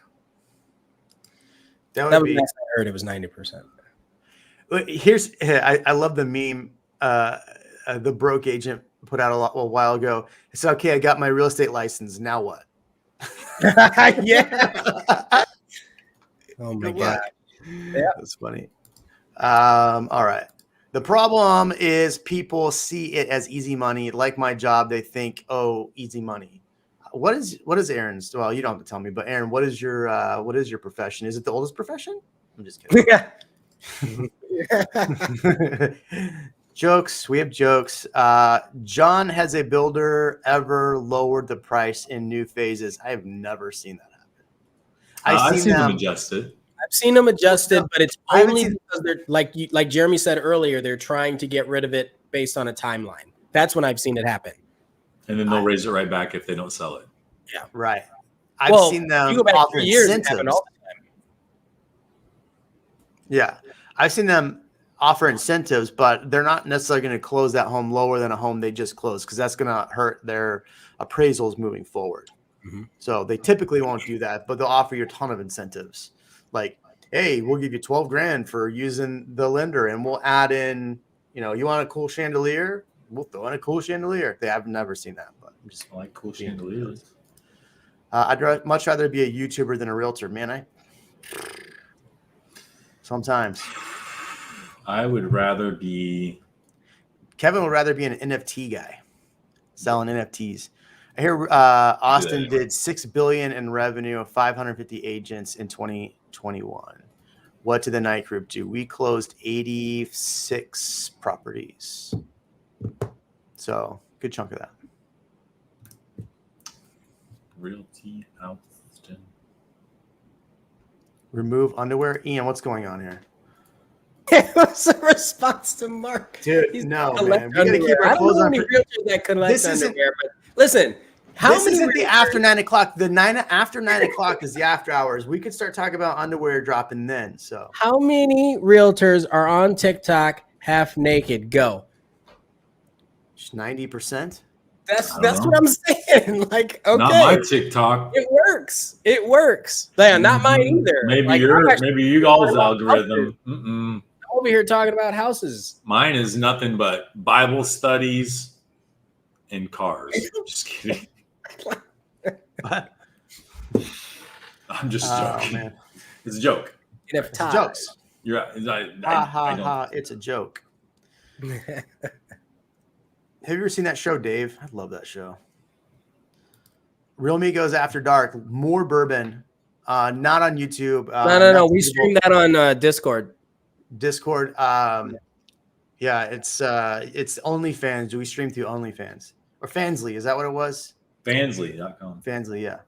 That was last I heard it was 90%. I love the meme the broke agent put out a while ago. It's okay, I got my real estate license. Now what? Yeah. Oh my God. Yeah, that's funny. All right. The problem is people see it as easy money. Like my job, they think, oh, easy money. What is Aaron's? Well, you don't have to tell me, but Aaron, what is your profession? Is it the oldest profession? I'm just kidding. Jokes. We have jokes. John, has a builder ever lowered the price in new phases? I have never seen that happen. I've seen them adjusted. I've seen them adjusted, but it's only because they're like Jeremy said earlier, they're trying to get rid of it based on a timeline. That's when I've seen it happen. And then they'll raise it right back if they don't sell it. Yeah, right. I've seen them you go back offer 3 years, it happened incentives. all the time. Yeah, I've seen them offer incentives, but they're not necessarily going to close that home lower than a home they just closed because that's going to hurt their appraisals moving forward. Mm-hmm. So they typically won't do that, but they'll offer you a ton of incentives. Like, hey, we'll give you 12 grand for using the lender, and we'll add in, you want a cool chandelier? We'll throw in a cool chandelier. I've never seen that, but I'm just I like cool chandeliers. I'd much rather be a YouTuber than a realtor, man. Sometimes I would rather be. Kevin would rather be an NFT guy, selling NFTs. I hear Austin did $6 billion in revenue of 550 agents in 2021. What did the night group do? We closed 86 properties. So good chunk of that. Realty Austin. Remove underwear. Ian, what's going on here? It was a response to Mark. Dude, He's no, collect man. We got to keep underwear. our I don't clothes know on. any realtors that collect This isn't- underwear, but listen, This many isn't the realtors- after 9 o'clock. After 9 o'clock is the after hours. We could start talking about underwear dropping then. So How many realtors are on TikTok half naked? Go. 90%. That's I don't what I'm saying. Like, okay, Not my TikTok. it works. It works. Yeah, not mine either. Maybe like, maybe you all's about algorithm. I'm over here talking about houses. Mine is nothing but Bible studies and cars. Just kidding. I'm just joking. Man. It's a joke. It's Jokes. You're right. It's a joke. Have you ever seen that show, Dave? I love that show. REALMigos After Dark. More bourbon. Not on YouTube. No. We stream that on Discord. Discord. Yeah, it's OnlyFans. Do we stream through OnlyFans or Fansly? Is that what it was? Fansly.com. Fansly, yeah.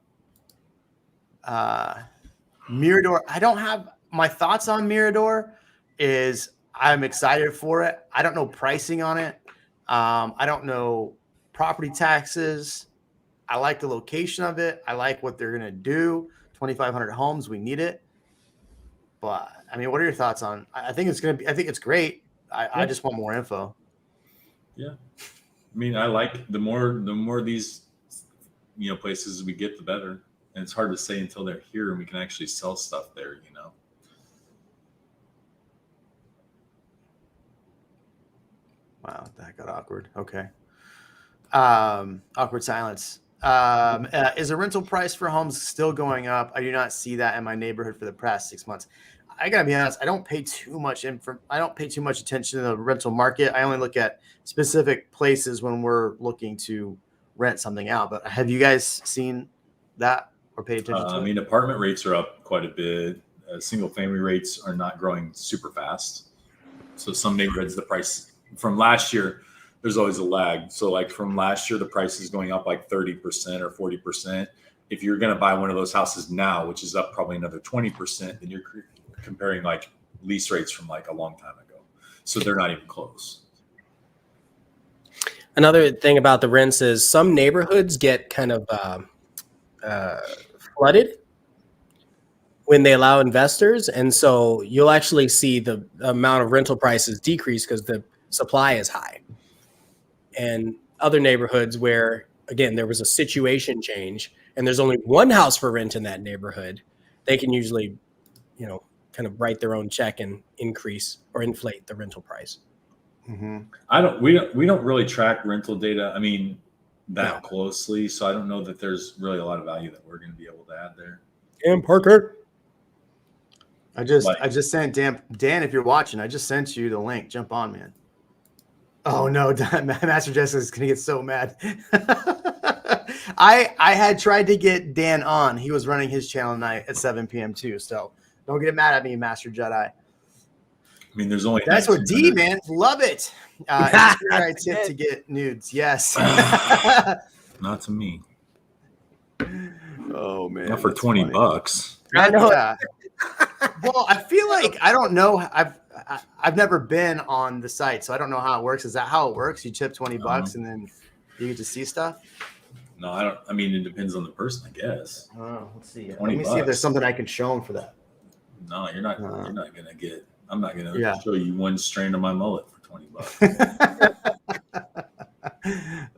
Mirador. I don't have my thoughts on Mirador. Is I'm excited for it. I don't know pricing on it. I don't know property taxes. I like the location of it. I like what they're gonna do. 2,500 homes. We need it. But I mean, what are your thoughts on? I think it's great. I just want more info. Yeah, I mean, I like the more these places we get, the better. And it's hard to say until they're here and we can actually sell stuff there. Wow, that got awkward. Okay. Awkward silence. Is the rental price for homes still going up? I do not see that in my neighborhood for the past 6 months. I gotta be honest. I don't pay too much attention to the rental market. I only look at specific places when we're looking to rent something out. But have you guys seen that or paid attention to it? I mean, apartment rates are up quite a bit. Single family rates are not growing super fast. So some neighborhoods, the price from last year, there's always a lag. So like from last year, the price is going up like 30% or 40%. If you're going to buy one of those houses now, which is up probably another 20%, then you're comparing like lease rates from like a long time ago. So they're not even close. Another thing about the rents is some neighborhoods get kind of flooded when they allow investors. And so you'll actually see the amount of rental prices decrease because the supply is high. And other neighborhoods where, again, there was a situation change and there's only one house for rent in that neighborhood, they can usually, kind of write their own check and increase or inflate the rental price. Mm-hmm. We don't really track rental data. I mean, that closely. So I don't know that there's really a lot of value that we're going to be able to add there. And Parker. I just sent Dan, if you're watching, I just sent you the link. Jump on, man. Oh no, Master Jessica's gonna get so mad. I had tried to get Dan on. He was running his channel tonight at 7 p.m. too. So don't get mad at me, Master Jedi. I mean, there's only that's what D, man. Love it. I tip to get nudes. Yes. Not to me. Oh man. Not for $20. I know. Yeah. Well, I feel like I don't know. I've never been on the site, so I don't know how it works. Is that how it works? You tip $20 and then you get to see stuff? No, I don't. I mean, it depends on the person, I guess. Let's see. 20 Let me see if there's bucks. something I can show him for that. No, you're not. You're not gonna get. I'm not gonna Yeah. show you one strand of my mullet for 20 bucks.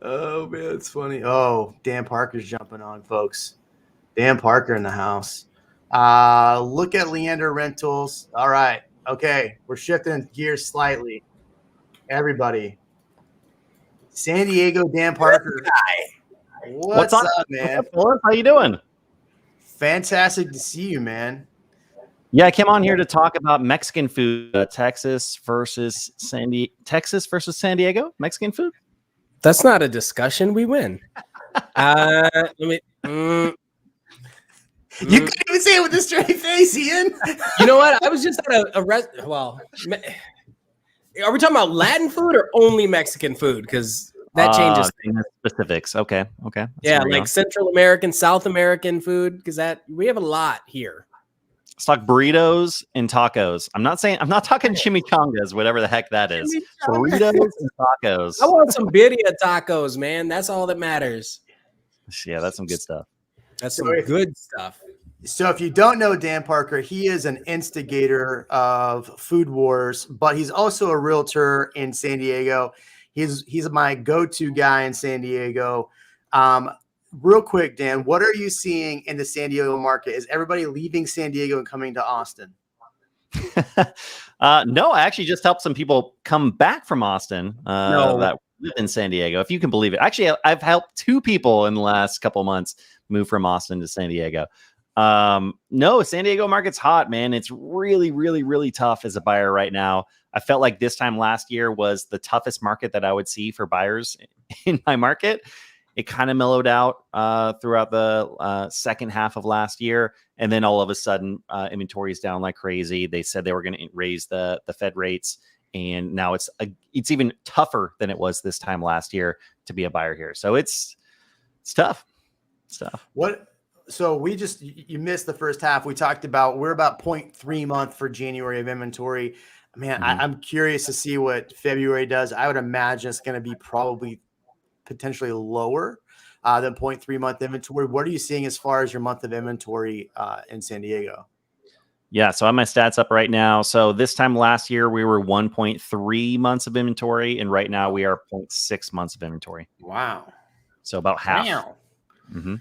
Oh man, it's funny. Oh, Dan Parker's jumping on, folks. Dan Parker in the house. Look at Leander Rentals. All right. Okay. We're shifting gears slightly. Everybody. San Diego, Dan Parker. What's up, man? What's up, Philip? How you doing? Fantastic to see you, man. Yeah, I came on here to talk about Mexican food. Texas versus San Diego. Mexican food. That's not a discussion. We win. Let me. You couldn't even say it with a straight face, Ian. You know what? I was just at well, are we talking about Latin food or only Mexican food? Because that changes specifics. Okay. That's yeah, where like Central American, South American food, because we have a lot here. Let's talk burritos and tacos. I'm not talking chimichangas, whatever the heck that is. Burritos and tacos. I want some birria tacos, man. That's all that matters. Yeah, that's some good stuff. That's some good stuff. So if you don't know Dan Parker, he is an instigator of food wars, but he's also a realtor in San Diego. He's my go-to guy in San Diego. Real quick, Dan, what are you seeing in the San Diego market? Is everybody leaving San Diego and coming to Austin? No, I actually just helped some people come back from Austin that live in San Diego, if you can believe it. Actually, I've helped 2 people in the last couple of months move from Austin to San Diego. No, San Diego market's hot, man. It's really, really, really tough as a buyer right now. I felt like this time last year was the toughest market that I would see for buyers in my market. It kind of mellowed out throughout the second half of last year. And then all of a sudden, inventory is down like crazy. They said they were going to raise the Fed rates. And now it's even tougher than it was this time last year to be a buyer here. So it's tough. It's tough. So you missed the first half. We talked about, we're about 0.3 month for January of inventory. Man, I'm curious to see what February does. I would imagine it's going to be probably potentially lower than 0.3 month inventory. What are you seeing as far as your month of inventory in San Diego? Yeah, so I have my stats up right now. So this time last year, we were 1.3 months of inventory, and right now we are 0.6 months of inventory. Wow. So about half. Wow. Mm-hmm.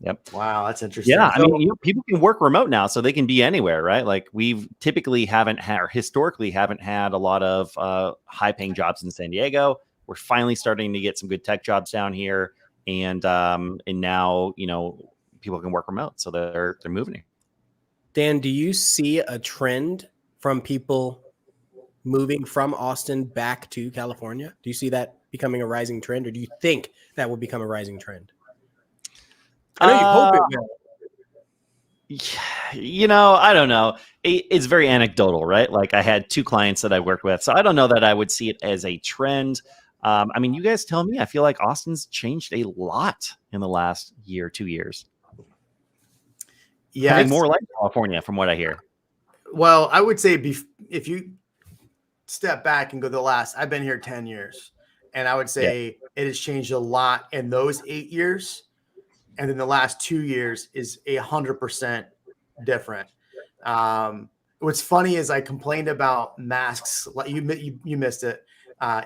Yep. Wow, that's interesting. Yeah, I mean, people can work remote now, so they can be anywhere, right? Like we've historically haven't had a lot of high-paying jobs in San Diego. We're finally starting to get some good tech jobs down here, and now people can work remote, so they're moving here. Dan, do you see a trend from people moving from Austin back to California? Do you see that becoming a rising trend, or do you think that will become a rising trend? I know you hope it will. I don't know. It's very anecdotal, right? Like I had 2 clients that I worked with, so I don't know that I would see it as a trend. I mean, you guys tell me. I feel like Austin's changed a lot in the last 2 years. Yeah, more like California, from what I hear. Well, I would say if you step back and go I've been here 10 years, and I would say it has changed a lot in those 8 years. And then the last 2 years is 100% different. What's funny is I complained about masks. You missed it,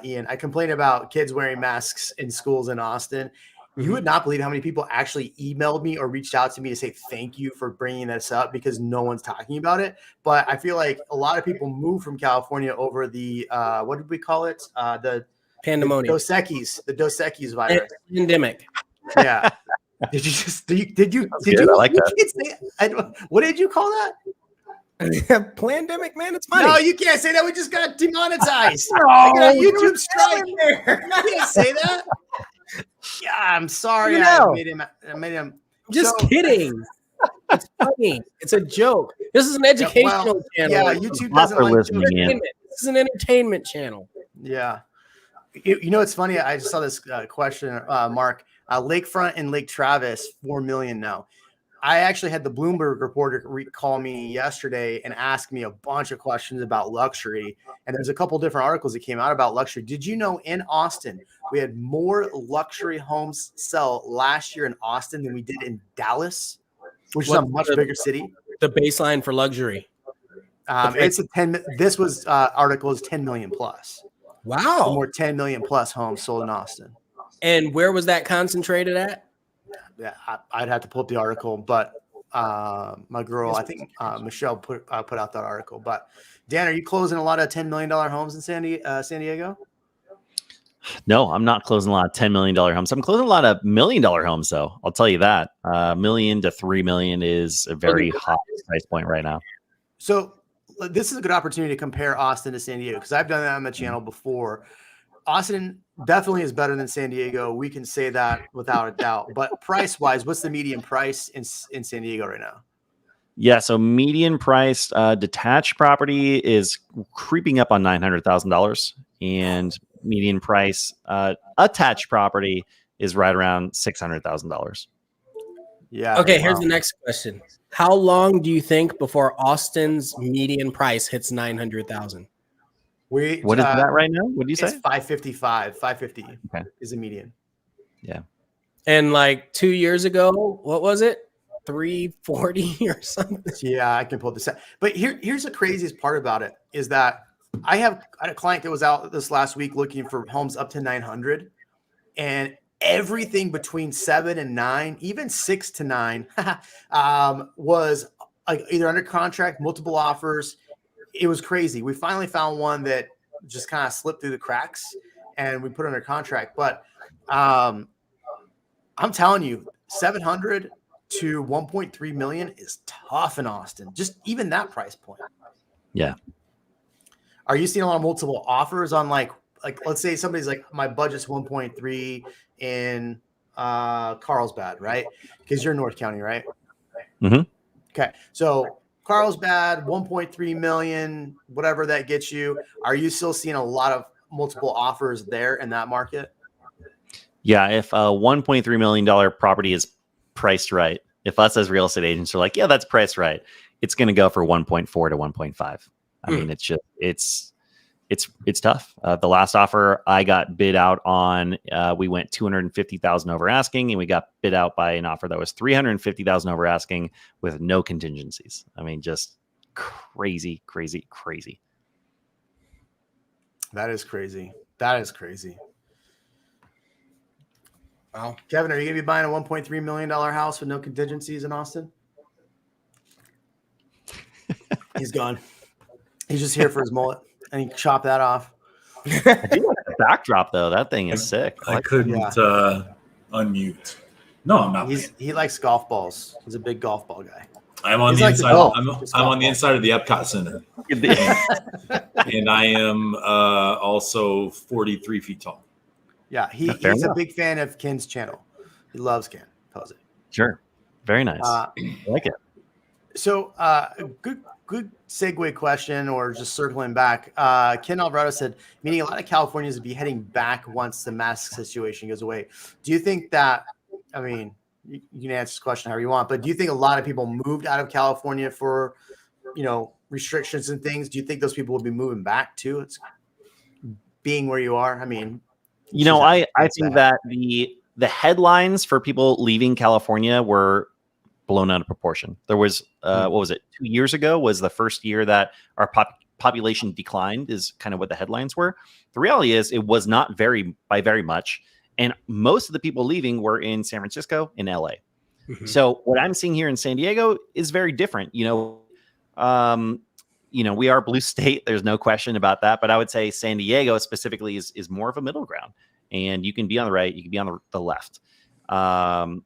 Ian. I complained about kids wearing masks in schools in Austin. You would not believe how many people actually emailed me or reached out to me to say thank you for bringing this up, because no one's talking about it. But I feel like a lot of people moved from California over the what did we call it? The Pandemonium. Dos Equis virus. Pandemic. Yeah. Did you I like that. What did you call that? Pandemic, man. It's funny. No, you can't say that. We just got demonetized. I got a YouTube strike. You can't say that. Yeah, I'm sorry. I made him. I'm just kidding. It's funny. It's a joke. This is an educational channel. Yeah, YouTube doesn't like listening. This is an entertainment channel. Yeah. You know, it's funny. I just saw this question, Mark. Lakefront and Lake Travis, 4 million now. I actually had the Bloomberg reporter call me yesterday and ask me a bunch of questions about luxury. And there's a couple different articles that came out about luxury. Did you know in Austin, we had more luxury homes sell last year in Austin than we did in Dallas, which is a much bigger city? The baseline for luxury. It's a 10. This was article is 10 million plus. Wow. So more 10 million plus homes sold in Austin. And where was that concentrated at? Yeah, I'd have to pull up the article, but my girl, I think Michelle put out that article. But Dan, are you closing a lot of $10 million homes in San Diego? No, I'm not closing a lot of $10 million homes. I'm closing a lot of $1 million homes, though. I'll tell you that. $1 million to $3 million is a very hot price point right now. So this is a good opportunity to compare Austin to San Diego, because I've done that on the channel before. Austin definitely is better than San Diego. We can say that without a doubt. But price-wise, what's the median price in San Diego right now? Yeah, so median price detached property is creeping up on $900,000, and median price attached property is right around $600,000. Yeah. Okay, here's the next question. How long do you think before Austin's median price hits 900,000? What is that right now? What do you say? It's 555. 550 is the median. Yeah. And like 2 years ago, what was it? 340 or something? Yeah, I can pull this out. But here's the craziest part about it is that I had a client that was out this last week looking for homes up to 900, and everything between 7 and 9, even 6 to 9, was like either under contract, multiple offers. It was crazy. We finally found one that just kind of slipped through the cracks, and we put it under contract. But I'm telling you, 700 to 1.3 million is tough in Austin. Just even that price point. Yeah. Are you seeing a lot of multiple offers on like let's say somebody's like, my budget's 1.3 in Carlsbad, right? Because you're in North County, right? Mm-hmm. Okay. So Carlsbad, 1.3 million, whatever that gets you. Are you still seeing a lot of multiple offers there in that market? Yeah. If a $1.3 million property is priced right, if us as real estate agents are like, yeah, that's priced right, it's going to go for 1.4 to 1.5. I mean, it's just, it's tough. The last offer I got bid out on, we went 250,000 over asking, and we got bid out by an offer that was 350,000 over asking with no contingencies. I mean, just crazy. That is crazy. Wow. Kevin, are you going to be buying a $1.3 million house with no contingencies in Austin? He's gone. He's just here for his mullet, and he chopped that off. I do like the backdrop, though. That thing is sick. I couldn't unmute. No, I'm not. He likes golf balls. He's a big golf ball guy. I'm on the inside. I'm on the inside of the Epcot Center, and I am also 43 feet tall. Yeah, he's a big fan of Ken's channel. He loves Ken Pozek. Sure, very nice. I like it. So, good segue question, or just circling back. Ken Alvarado said, meaning a lot of Californians would be heading back once the mask situation goes away. Do you think that? I mean, you can answer this question however you want, but do you think a lot of people moved out of California for, restrictions and things? Do you think those people will be moving back too? It's being where you are. I mean, I think that the headlines for people leaving California were blown out of proportion. There was, what was it? 2 years ago was the first year that our population declined, is kind of what the headlines were. The reality is it was not by very much. And most of the people leaving were in San Francisco and LA. Mm-hmm. So what I'm seeing here in San Diego is very different. We are a blue state. There's no question about that. But I would say San Diego specifically is more of a middle ground. And you can be on the right, you can be on the left.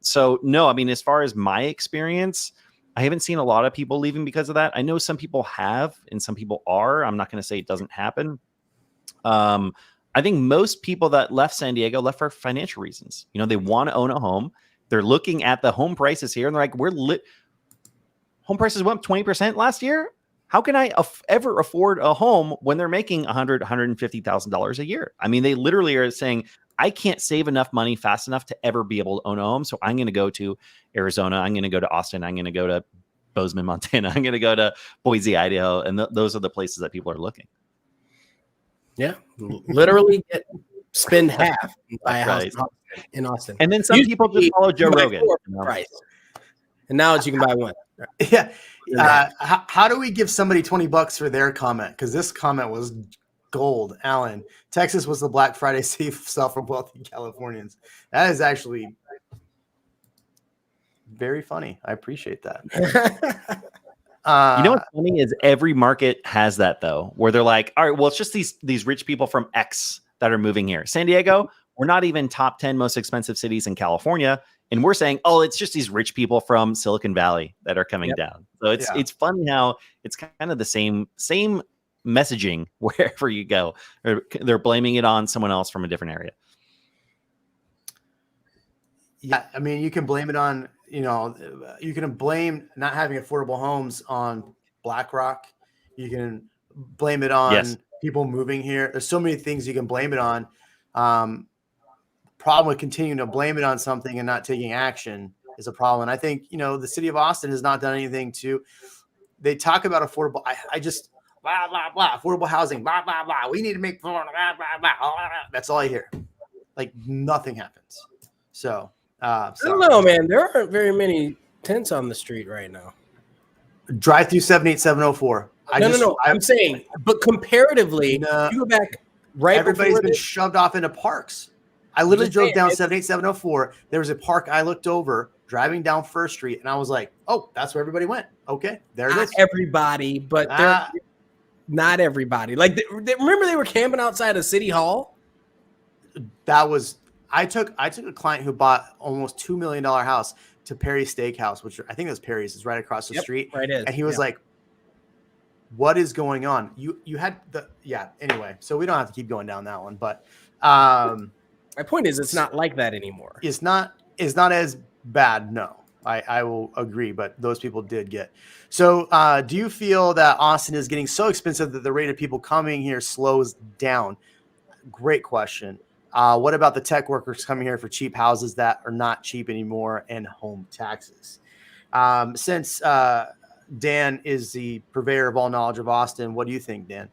So no, I mean, as far as my experience, I haven't seen a lot of people leaving because of that. I know some people have, and some people are. I'm not going to say it doesn't happen. I think most people that left San Diego left for financial reasons. They want to own a home. They're looking at the home prices here, and they're like, home prices went up 20% last year. How can I ever afford a home when they're making $100,000, $150,000 a year? I mean, they literally are saying, I can't save enough money fast enough to ever be able to own a home. So I'm going to go to Arizona. I'm going to go to Austin. I'm going to go to Bozeman, Montana. I'm going to go to Boise, Idaho. And those are the places that people are looking. Yeah. Literally spend half and buy a house in Austin. And then some people just follow Joe Rogan. Price. And now you can buy one. Yeah. How do we give somebody $20 for their comment? Because this comment was gold. Alan, Texas was the Black Friday safe sell for wealthy Californians. That is actually very funny. I appreciate that. You know what's funny is every market has that though, where they're like, all right, well, it's just these rich people from X that are moving here. San Diego, we're not even top 10 most expensive cities in California. And we're saying, oh, it's just these rich people from Silicon Valley that are coming down. So it's funny how it's kind of the same messaging wherever you go. They're blaming it on someone else from a different area. Yeah, I mean, you can blame it on, you can blame not having affordable homes on BlackRock. You can blame it on people moving here. There's so many things you can blame it on. Problem with continuing to blame it on something and not taking action is a problem. And I think, the city of Austin has not done anything they talk about affordable. I just, blah, blah, blah, affordable housing, blah, blah, blah. We need to make, blah, blah, blah, blah, blah. That's all I hear. Like nothing happens. So, I don't know, man. There aren't very many tents on the street right now. Drive through 78704. No. I'm saying, but comparatively, you go back everybody's been shoved off into parks. I literally drove down 78704. There was a park I looked over driving down First Street, and I was like, "Oh, that's where everybody went." Okay, there it is. Everybody, but not everybody. Like, remember they were camping outside of City Hall. That was I took a client who bought almost $2 million house to Perry's Steakhouse, which I think it was Perry's. It's right across the street. Right is. And he was like, "What is going on?" You had Anyway, so we don't have to keep going down that one, but. My point is, it's not like that anymore. It's not as bad. No, I will agree, but those people did get. So do you feel that Austin is getting so expensive that the rate of people coming here slows down? Great question. What about the tech workers coming here for cheap houses that are not cheap anymore and home taxes? Since Dan is the purveyor of all knowledge of Austin, what do you think, Dan?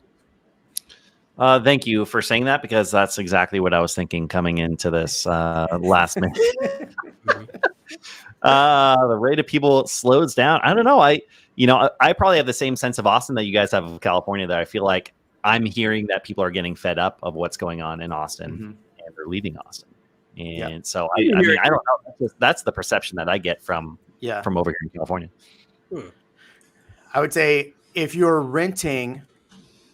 Thank you for saying that, because that's exactly what I was thinking coming into this last minute. The rate of people slows down. I don't know. I probably have the same sense of Austin that you guys have of California, that I feel like I'm hearing that people are getting fed up of what's going on in Austin and they're leaving Austin. And so I mean, I don't know. That's the perception that I get from over here in California. I would say if you're renting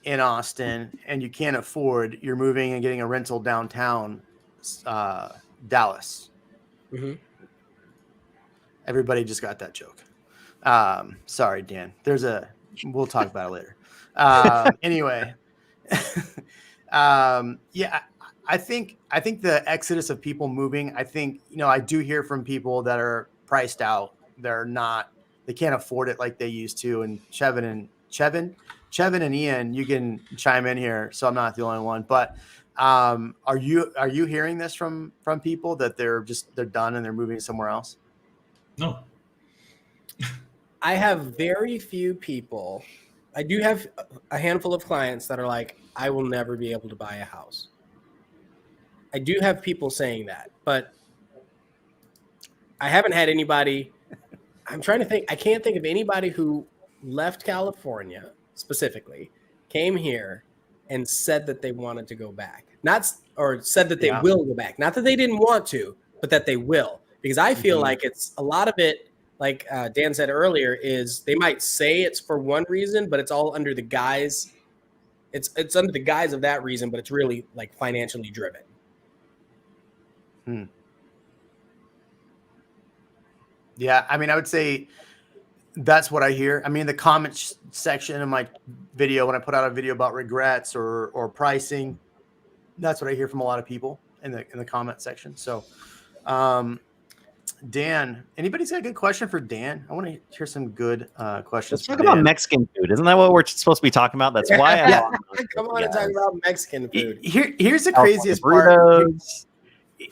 in Austin and you can't afford, you're moving and getting a rental downtown Dallas. Everybody just got that joke. Sorry, Dan. We'll talk about it later. Anyway, I think the exodus of people moving, I think, I do hear from people that are priced out. They can't afford it like they used to. And Chevin and Ian, you can chime in here, so I'm not the only one. But are you hearing this from people that they're done and they're moving somewhere else? No. I have very few people. I do have a handful of clients that are like, I will never be able to buy a house. I do have people saying that, but I haven't had anybody. I'm trying to think. I can't think of anybody who left California specifically, came here and said that they wanted to go back. Said that they will go back. Not that they didn't want to, but that they will. Because I feel like it's a lot of it, like Dan said earlier, is they might say it's for one reason, but it's all under the guise. It's under the guise of that reason, but it's really like financially driven. Yeah, I mean, I would say that's what I hear. I mean, the comments section of my video, when I put out a video about regrets or pricing, that's what I hear from a lot of people in the comment section. So, Dan, anybody's got a good question for Dan? I want to hear some good questions. Let's talk about Mexican food. Isn't that what we're supposed to be talking about? That's why. Come on and talk about Mexican food. Here's the craziest part.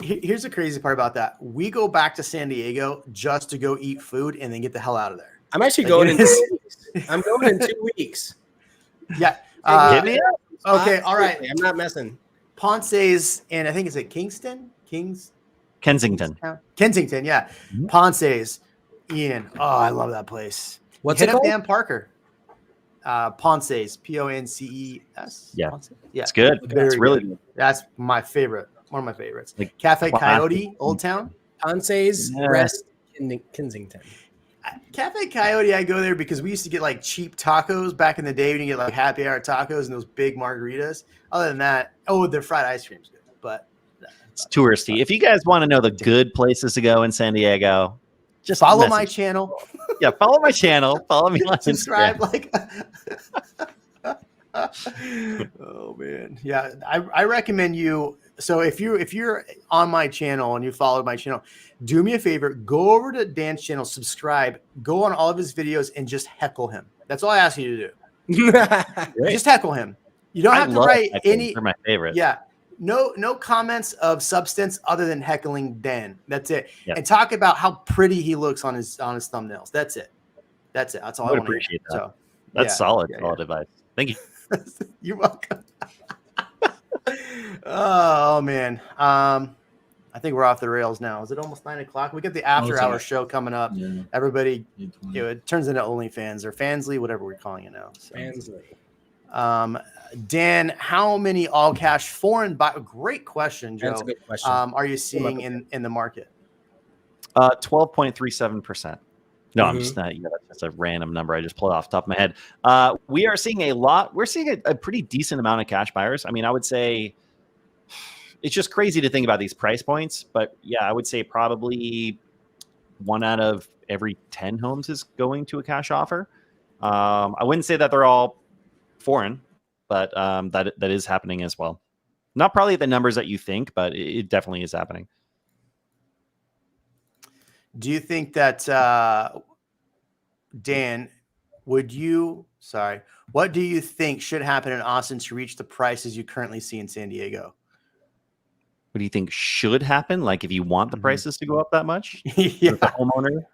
Here's the crazy part about that. We go back to San Diego just to go eat food and then get the hell out of there. I'm actually Like, going it in is- 2 weeks. I'm going in 2 weeks. Yeah. Hit me up. Okay. All right. I'm not messing. Ponce's and I think it's at Kensington. Kensington. Kensington. Yeah. Mhm. Ponce's. Ian. Oh, I love that place. What's Hit it up called? Dan Parker. Ponce's. Ponces. Yeah. Yeah. Yeah. It's good. Very It's really good. That's my favorite. One of my favorites. Like Cafe classic. Coyote, Old Town. Ponce's Yeah. Rest in Kensington. Cafe Coyote, I go there because we used to get like cheap tacos back in the day when you get like happy hour tacos and those big margaritas. Other than that, their fried ice cream's good, but It's touristy. If you guys want to know the good places to go in San Diego, just follow my message. channel, Yeah, follow my channel. Follow me on subscribe. Instagram. Oh man, yeah, I recommend you. So if you're on my channel and you followed my channel, do me a favor, go over to Dan's channel, subscribe, go on all of his videos, and just heckle him. That's all I ask you to do. Just heckle him. You don't I have to love write heckling. any. They're my favorite. Yeah. No comments of substance other than heckling Dan. That's it. Yeah. And talk about how pretty he looks on his thumbnails. That's it. That's all I I would want to appreciate that. So That's yeah, solid. yeah, Solid advice. Thank you. You're welcome. Oh man. I think we're off the rails now. Is it almost 9:00? We got the after it's hour all right. show coming up. Yeah. Everybody, 8:20. it turns into OnlyFans or Fansly, whatever we're calling it now. So. Fansly. Dan, how many all cash foreign buy? Great question, Joe. That's a good question. Are you seeing in the market? 12.37%. No, I'm Mhm. just not. Yeah, that's just a random number I just pulled off the top of my head. We are seeing a lot. We're seeing a pretty decent amount of cash buyers. I mean, I would say it's just crazy to think about these price points, but yeah, I would say probably 1 out of every 10 homes is going to a cash offer. I wouldn't say that they're all foreign, but that is happening as well. Not probably the numbers that you think, but it definitely is happening. Do you think that Dan, what do you think should happen in Austin to reach the prices you currently see in San Diego? What do you think should happen? Like if you want the Mhm. prices to go up that much? Yeah. With the homeowner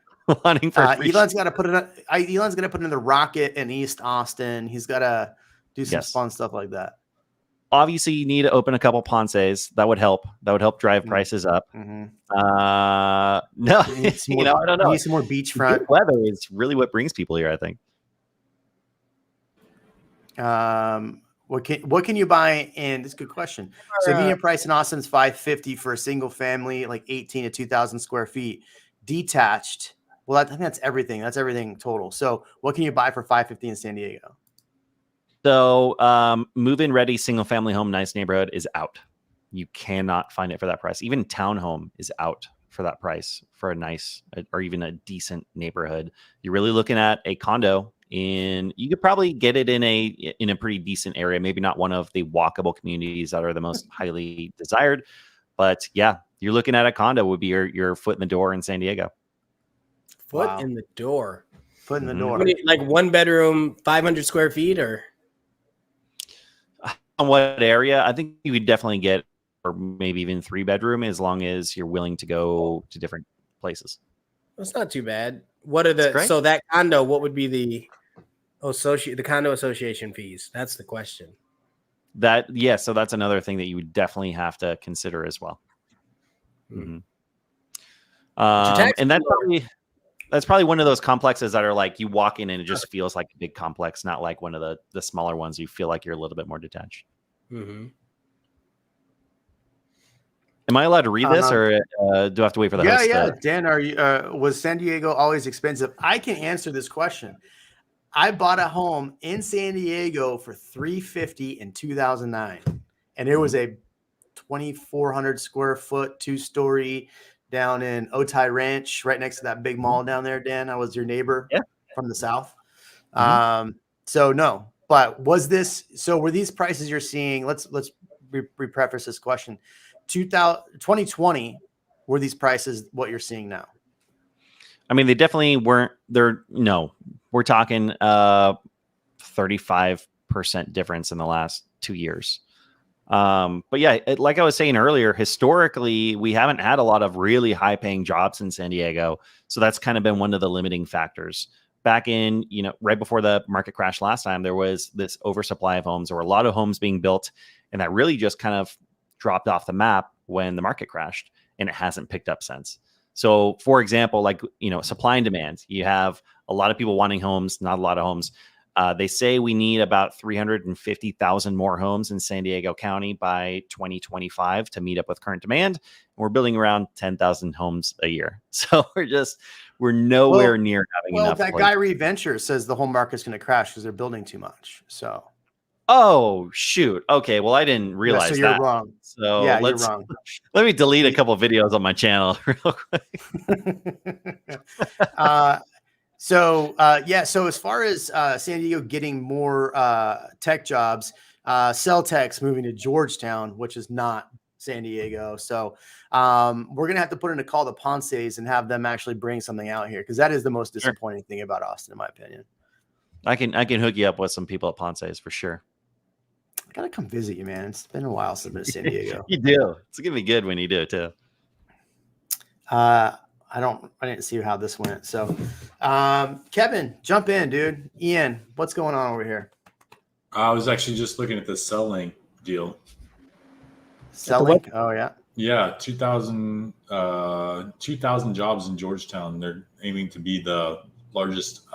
wanting for free Elon's got to put it. Elon's going to put in the Rocket in East Austin. He's got to do some Yes. fun stuff like that. Obviously, you need to open a couple Ponces. That would help. That would help drive Mhm. prices up. Mhm. No, You need some you know, I don't You know. need some more beachfront. Good weather is really what brings people here, I think. What can you buy in? That's a good question. So median price in Austin is $550 for a single family, like 18 to 2,000 square feet, detached. Well, I think that's everything. That's everything total. So what can you buy for $550 in San Diego? So move-in ready single family home, nice neighborhood is out. You cannot find it for that price. Even townhome is out for that price for a nice or even a decent neighborhood. You're really looking at a condo you could probably get it in a pretty decent area, maybe not one of the walkable communities that are the most highly desired, but yeah, you're looking at a condo would be your foot in the door in San Diego. Foot Wow. in the door. Foot in the Mhm. door. Like 1 bedroom, 500 square feet, or On what area? I think you could definitely get, or maybe even 3 bedroom, as long as you're willing to go to different places. it's not too bad. What are That's the great. so that condo? What would be the condo association fees? That's the question. So that's another thing that you would definitely have to consider as well. Hmm. Mhm. And that's probably one of those complexes that are like you walk in and it just feels like a big complex, not like one of the smaller ones. You feel like you're a little bit more detached. Mm-hmm. Am I allowed to read this, or do I have to wait for the host? Yeah. Dan, was San Diego always expensive? I can answer this question. I bought a home in San Diego for $350 in 2009, and it was a 2,400 square foot 2-story down in Otay Ranch, right next to that big mall down there. Dan, I was your neighbor from the south. Mhm. So no, but were these prices you're seeing? Let's re-preface this question. 2020, were these prices what you're seeing now? I mean, they definitely weren't. We're talking 35% difference in the last 2 years. But yeah, like I was saying earlier, historically, we haven't had a lot of really high paying jobs in San Diego. So that's kind of been one of the limiting factors. Back in, right before the market crash last time, there was this oversupply of homes. There were a lot of homes being built, and that really just kind of dropped off the map when the market crashed, and it hasn't picked up since. So for example, like, supply and demand, you have a lot of people wanting homes, not a lot of homes. They say we need about 350,000 more homes in San Diego County by 2025 to meet up with current demand. And we're building around 10,000 homes a year. So we're nowhere near having enough. That guy Reventure says the whole market's going to crash because they're building too much. So. Oh, shoot. Okay. Well, I didn't realize so that. You're wrong. So yeah, you're wrong. Let me delete a couple of videos on my channel real quick. So as far as San Diego getting more tech jobs, Cell Tech's moving to Georgetown, which is not San Diego. So we're gonna have to put in a call to Ponce's and have them actually bring something out here, because that is the most disappointing thing about Austin, in my opinion. I can hook you up with some people at Ponce's for sure. I gotta come visit you, man. It's been a while since I've been to San Diego. You do. It's gonna be good when you do it too. I didn't see how this went. So, Kevin, jump in, dude. Ian, what's going on over here? I was actually just looking at the selling deal. Selling? Oh, yeah. Yeah, 2,000 jobs in Georgetown. They're aiming to be the largest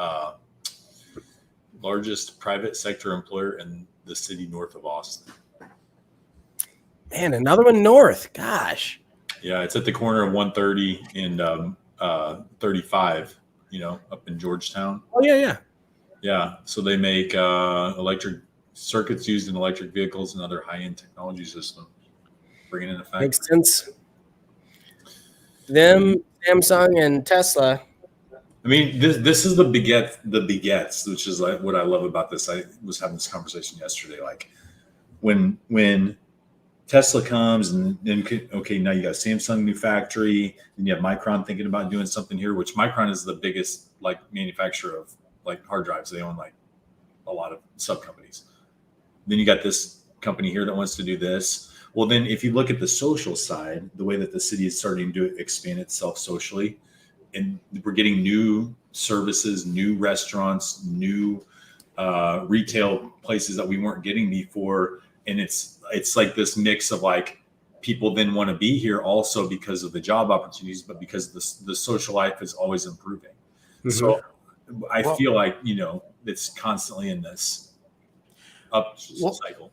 private sector employer in the city north of Austin. Man, another one north. Gosh. Yeah, it's at the corner of 130 and 35, up in Georgetown. Oh, yeah. Yeah, so they make electric circuits used in electric vehicles and other high-end technology systems. Bringing in effect. Makes sense. Them, Samsung, and Tesla. I mean, this is the begets, which is like what I love about this. I was having this conversation yesterday. Like when Tesla comes and then, okay, now you got Samsung new factory, and you have Micron thinking about doing something here, which Micron is the biggest manufacturer of hard drives. They own a lot of sub companies. Then you got this company here that wants to do this. Well, then if you look at the social side, the way that the city is starting to expand itself socially, and we're getting new services, new restaurants, new retail places that we weren't getting before. And it's like this mix of people then want to be here also because of the job opportunities, but because the social life is always improving. Mm-hmm. So I feel like, it's constantly in this up cycle.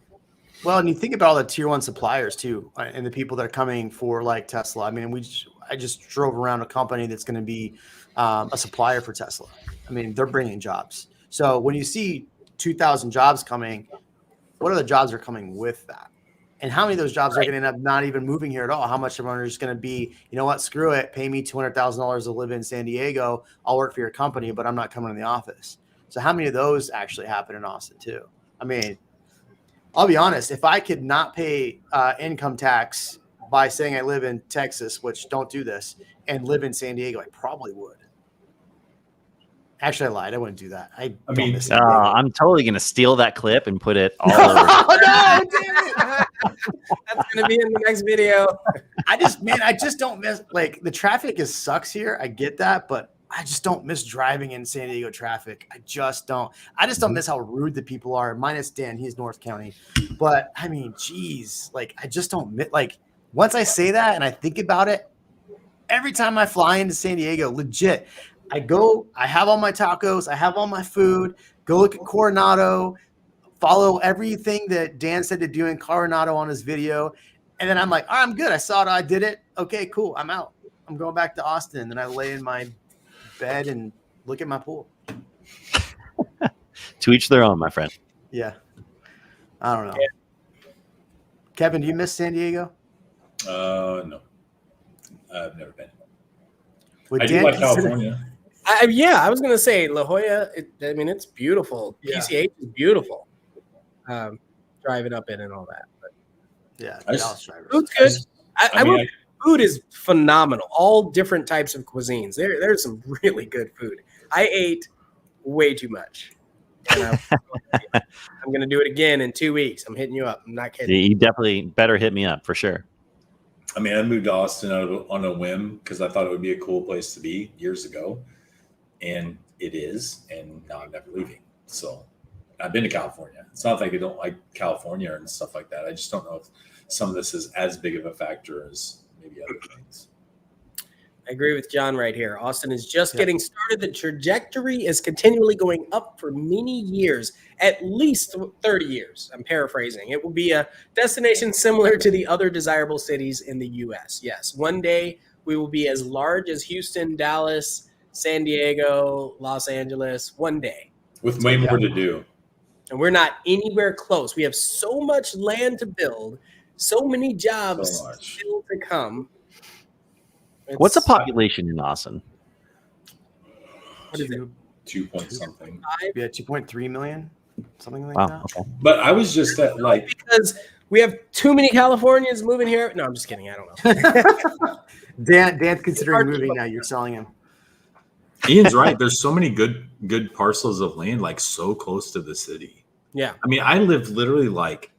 Well, and you think about all the tier one suppliers too, and the people that are coming for Tesla. I mean, I just drove around a company that's going to be a supplier for Tesla. I mean, they're bringing jobs. So when you see 2,000 jobs coming, what other jobs are coming with that? And how many of those jobs are going to end up not even moving here at all? How much of them are just going to be, you know what, screw it, pay me $200,000 to live in San Diego. I'll work for your company, but I'm not coming in the office. So how many of those actually happen in Austin too? I mean, I'll be honest, if I could not pay income tax by saying I live in Texas, which don't do this, and live in San Diego, I probably would. Actually, I lied. I wouldn't do that. I'm totally going to steal that clip and put it all over. No, damn it. That's going to be in the next video. I just don't miss, the traffic sucks here. I get that, but I just don't miss driving in San Diego traffic. I just don't miss how rude the people are. Minus Dan, he's North County. But I mean, geez, I just don't miss, once I say that and I think about it, every time I fly into San Diego, legit, I have all my tacos, I have all my food, go look at Coronado, follow everything that Dan said to do in Coronado on his video. And then I'm like, all right, I'm good. I saw it. I did it. Okay, cool. I'm out. I'm going back to Austin. And then I lay in my bed and look at my pool. To each their own, my friend. Yeah. I don't know. Yeah. Kevin, do you miss San Diego? No. I've never been. I do like California. I was going to say La Jolla. It's beautiful. Yeah. PCH is beautiful. Driving up in and all that. But yeah, food's good. Food is phenomenal. All different types of cuisines. There's some really good food. I ate way too much. And I'm going to do it again in 2 weeks. I'm hitting you up. I'm not kidding. You definitely better hit me up for sure. I mean, I moved to Austin on a whim because I thought it would be a cool place to be years ago. And it is. And now I'm never leaving. So I've been to California. It's not like I don't like California and stuff like that. I just don't know if some of this is as big of a factor as maybe other things. I agree with John right here. Austin is just getting started. The trajectory is continually going up for many years, at least 30 years. I'm paraphrasing. It will be a destination similar to the other desirable cities in the U.S. Yes, one day we will be as large as Houston, Dallas, San Diego, Los Angeles, one day. With way more to do. And we're not anywhere close. We have so much land to build, so many jobs still to come. What's the population in Austin? What is it? 2 point something. Yeah, 2.3 million, something like Wow. that. Okay. But I was just at like because we have too many Californians moving here. No, I'm just kidding. I don't know. Dan's considering moving now. You're selling him. Ian's right. There's so many good parcels of land like so close to the city. Yeah. I mean, I live literally like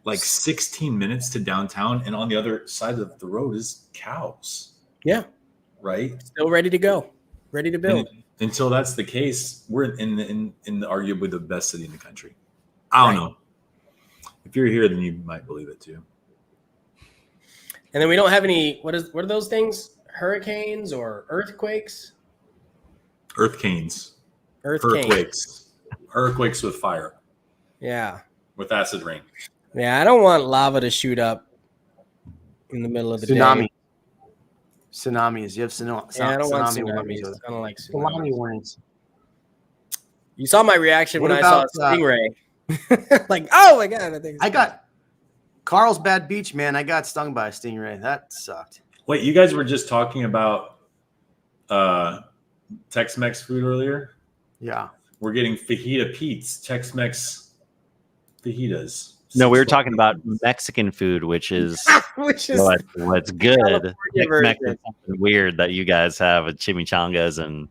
16 minutes to downtown, and on the other side of the road is cows. Yeah. Right. Still ready to go. Ready to build. And until that's the case, we're in the arguably the best city in the country. I don't know. If you're here, then you might believe it too. And then we don't have any. What are those things? Hurricanes or earthquakes? Earthquakes with fire. Yeah. With acid rain. Yeah, I don't want lava to shoot up in the middle of the day. Tsunamis. You have tsunami. Yeah, I don't want tsunami tsunamis. warnings. I don't like Tsunami tsunamis. warnings. You saw my reaction What when I saw about, a stingray. Like, oh my god! I got Carlsbad Beach, man. I got stung by a stingray. That sucked. Wait, you guys were just talking about Tex-Mex food earlier? Yeah. We're getting fajita Pete's, Tex-Mex fajitas. No, we were talking about Mexican food, which is what's good. Tex-Mex is something weird that you guys have with chimichangas and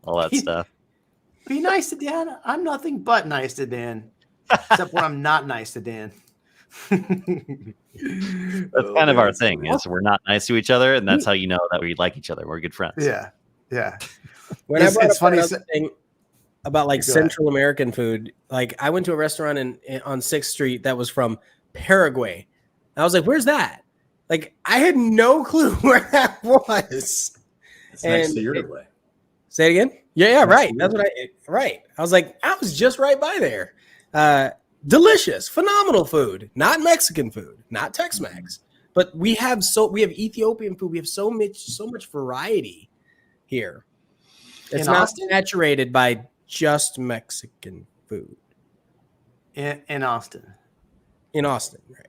all that stuff. Be nice to Dan. I'm nothing but nice to Dan, except when I'm not nice to Dan. That's kind of our thing is we're not nice to each other, and that's how you know that we like each other. We're good friends. Yeah. When I brought it's up funny another thing about like Go ahead. Central American food, like I went to a restaurant on 6th Street that was from Paraguay. And I was like, "Where's that?" Like I had no clue where that was. It's next to Uruguay. Say it again. Yeah, right. That's what right. I was like, I was just right by there. Delicious, phenomenal food. Not Mexican food, not Tex-Mex, but we have Ethiopian food. We have so much variety here. It's not saturated by just Mexican food. In Austin. In Austin, right?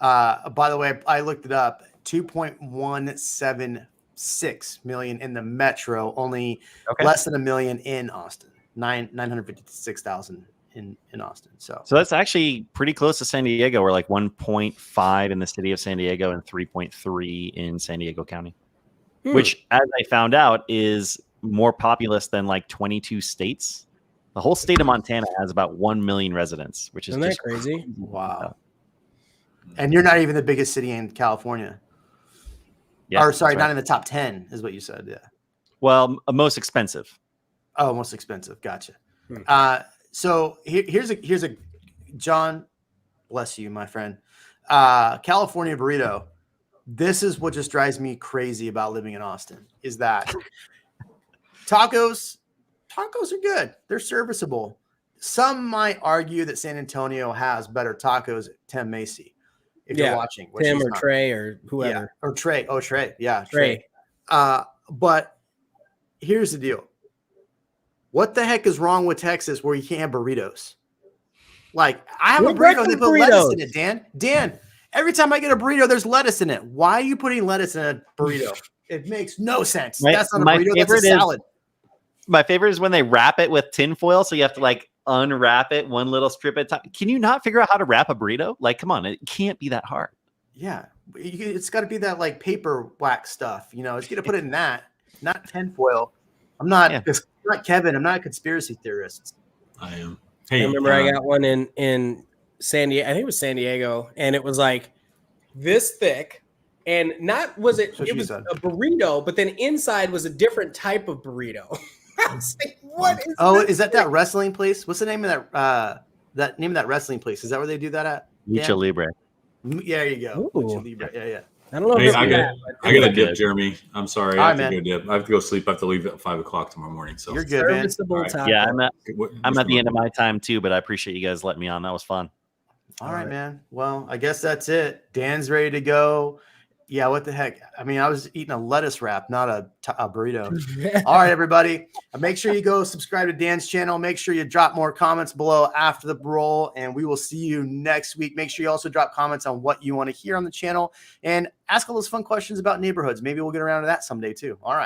Oh. By the way, I looked it up. 2.176 million in the metro, only less than a million in Austin. 956,000 in Austin. So that's actually pretty close to San Diego. We're like 1.5 in the city of San Diego and 3.3 in San Diego County, which, as I found out, is more populous than like 22 states. The whole state of Montana has about 1 million residents, which is just crazy. Wow. And you're not even the biggest city in California. Yeah, or sorry, right. not in the top 10 is what you said. Yeah. Well, most expensive. Oh, most expensive. Gotcha. So here's a John, bless you, my friend. California burrito. This is what just drives me crazy about living in Austin is that tacos are good. They're serviceable. Some might argue that San Antonio has better tacos at Tim Macy. If you're watching, Tim or Trey or whoever. Yeah. Or Trey. Oh, Trey. Yeah. Trey. But here's the deal. What the heck is wrong with Texas where you can't have burritos? Like, I have a burrito and they put lettuce in it, Dan. Dan, every time I get a burrito, there's lettuce in it. Why are you putting lettuce in a burrito? It makes no sense. That's not a burrito. That's a salad. My favorite is when they wrap it with tinfoil. So you have to like unwrap it one little strip at a time. Can you not figure out how to wrap a burrito? Like, come on. It can't be that hard. Yeah. It's got to be that like paper wax stuff. You know, it's going to put it in that, not tinfoil. I'm not, Yeah. I'm not Kevin. I'm not a conspiracy theorist. I am. I Hey, remember I got one in San Diego. I think it was San Diego, and it was like this thick, and not was it? That's what It she was said. a burrito, but then inside was a different type of burrito. I was like, what is? Oh, this is that thing? wrestling place? What's the name of that name of that wrestling place? Is that where they do that at? Lucha Yeah. Libre. Yeah, there you go. Ooh. Lucha Libre. Yeah. I don't know. Hey, if I it's got that, but I got to Good. dip, Jeremy. I'm sorry. All I right, have to man. go dip. I have to go sleep. I have to leave at 5 o'clock tomorrow morning. So You're good, man. serviceable All right. taco. Yeah, I'm at What's the end of my time too, but I appreciate you guys letting me on. That was fun. All right, man. Well, I guess that's it. Dan's ready to go. Yeah, what the heck? I mean, I was eating a lettuce wrap, not a burrito. All right, everybody. Make sure you go subscribe to Dan's channel. Make sure you drop more comments below after the roll, and we will see you next week. Make sure you also drop comments on what you want to hear on the channel and ask all those fun questions about neighborhoods. Maybe we'll get around to that someday too. All right.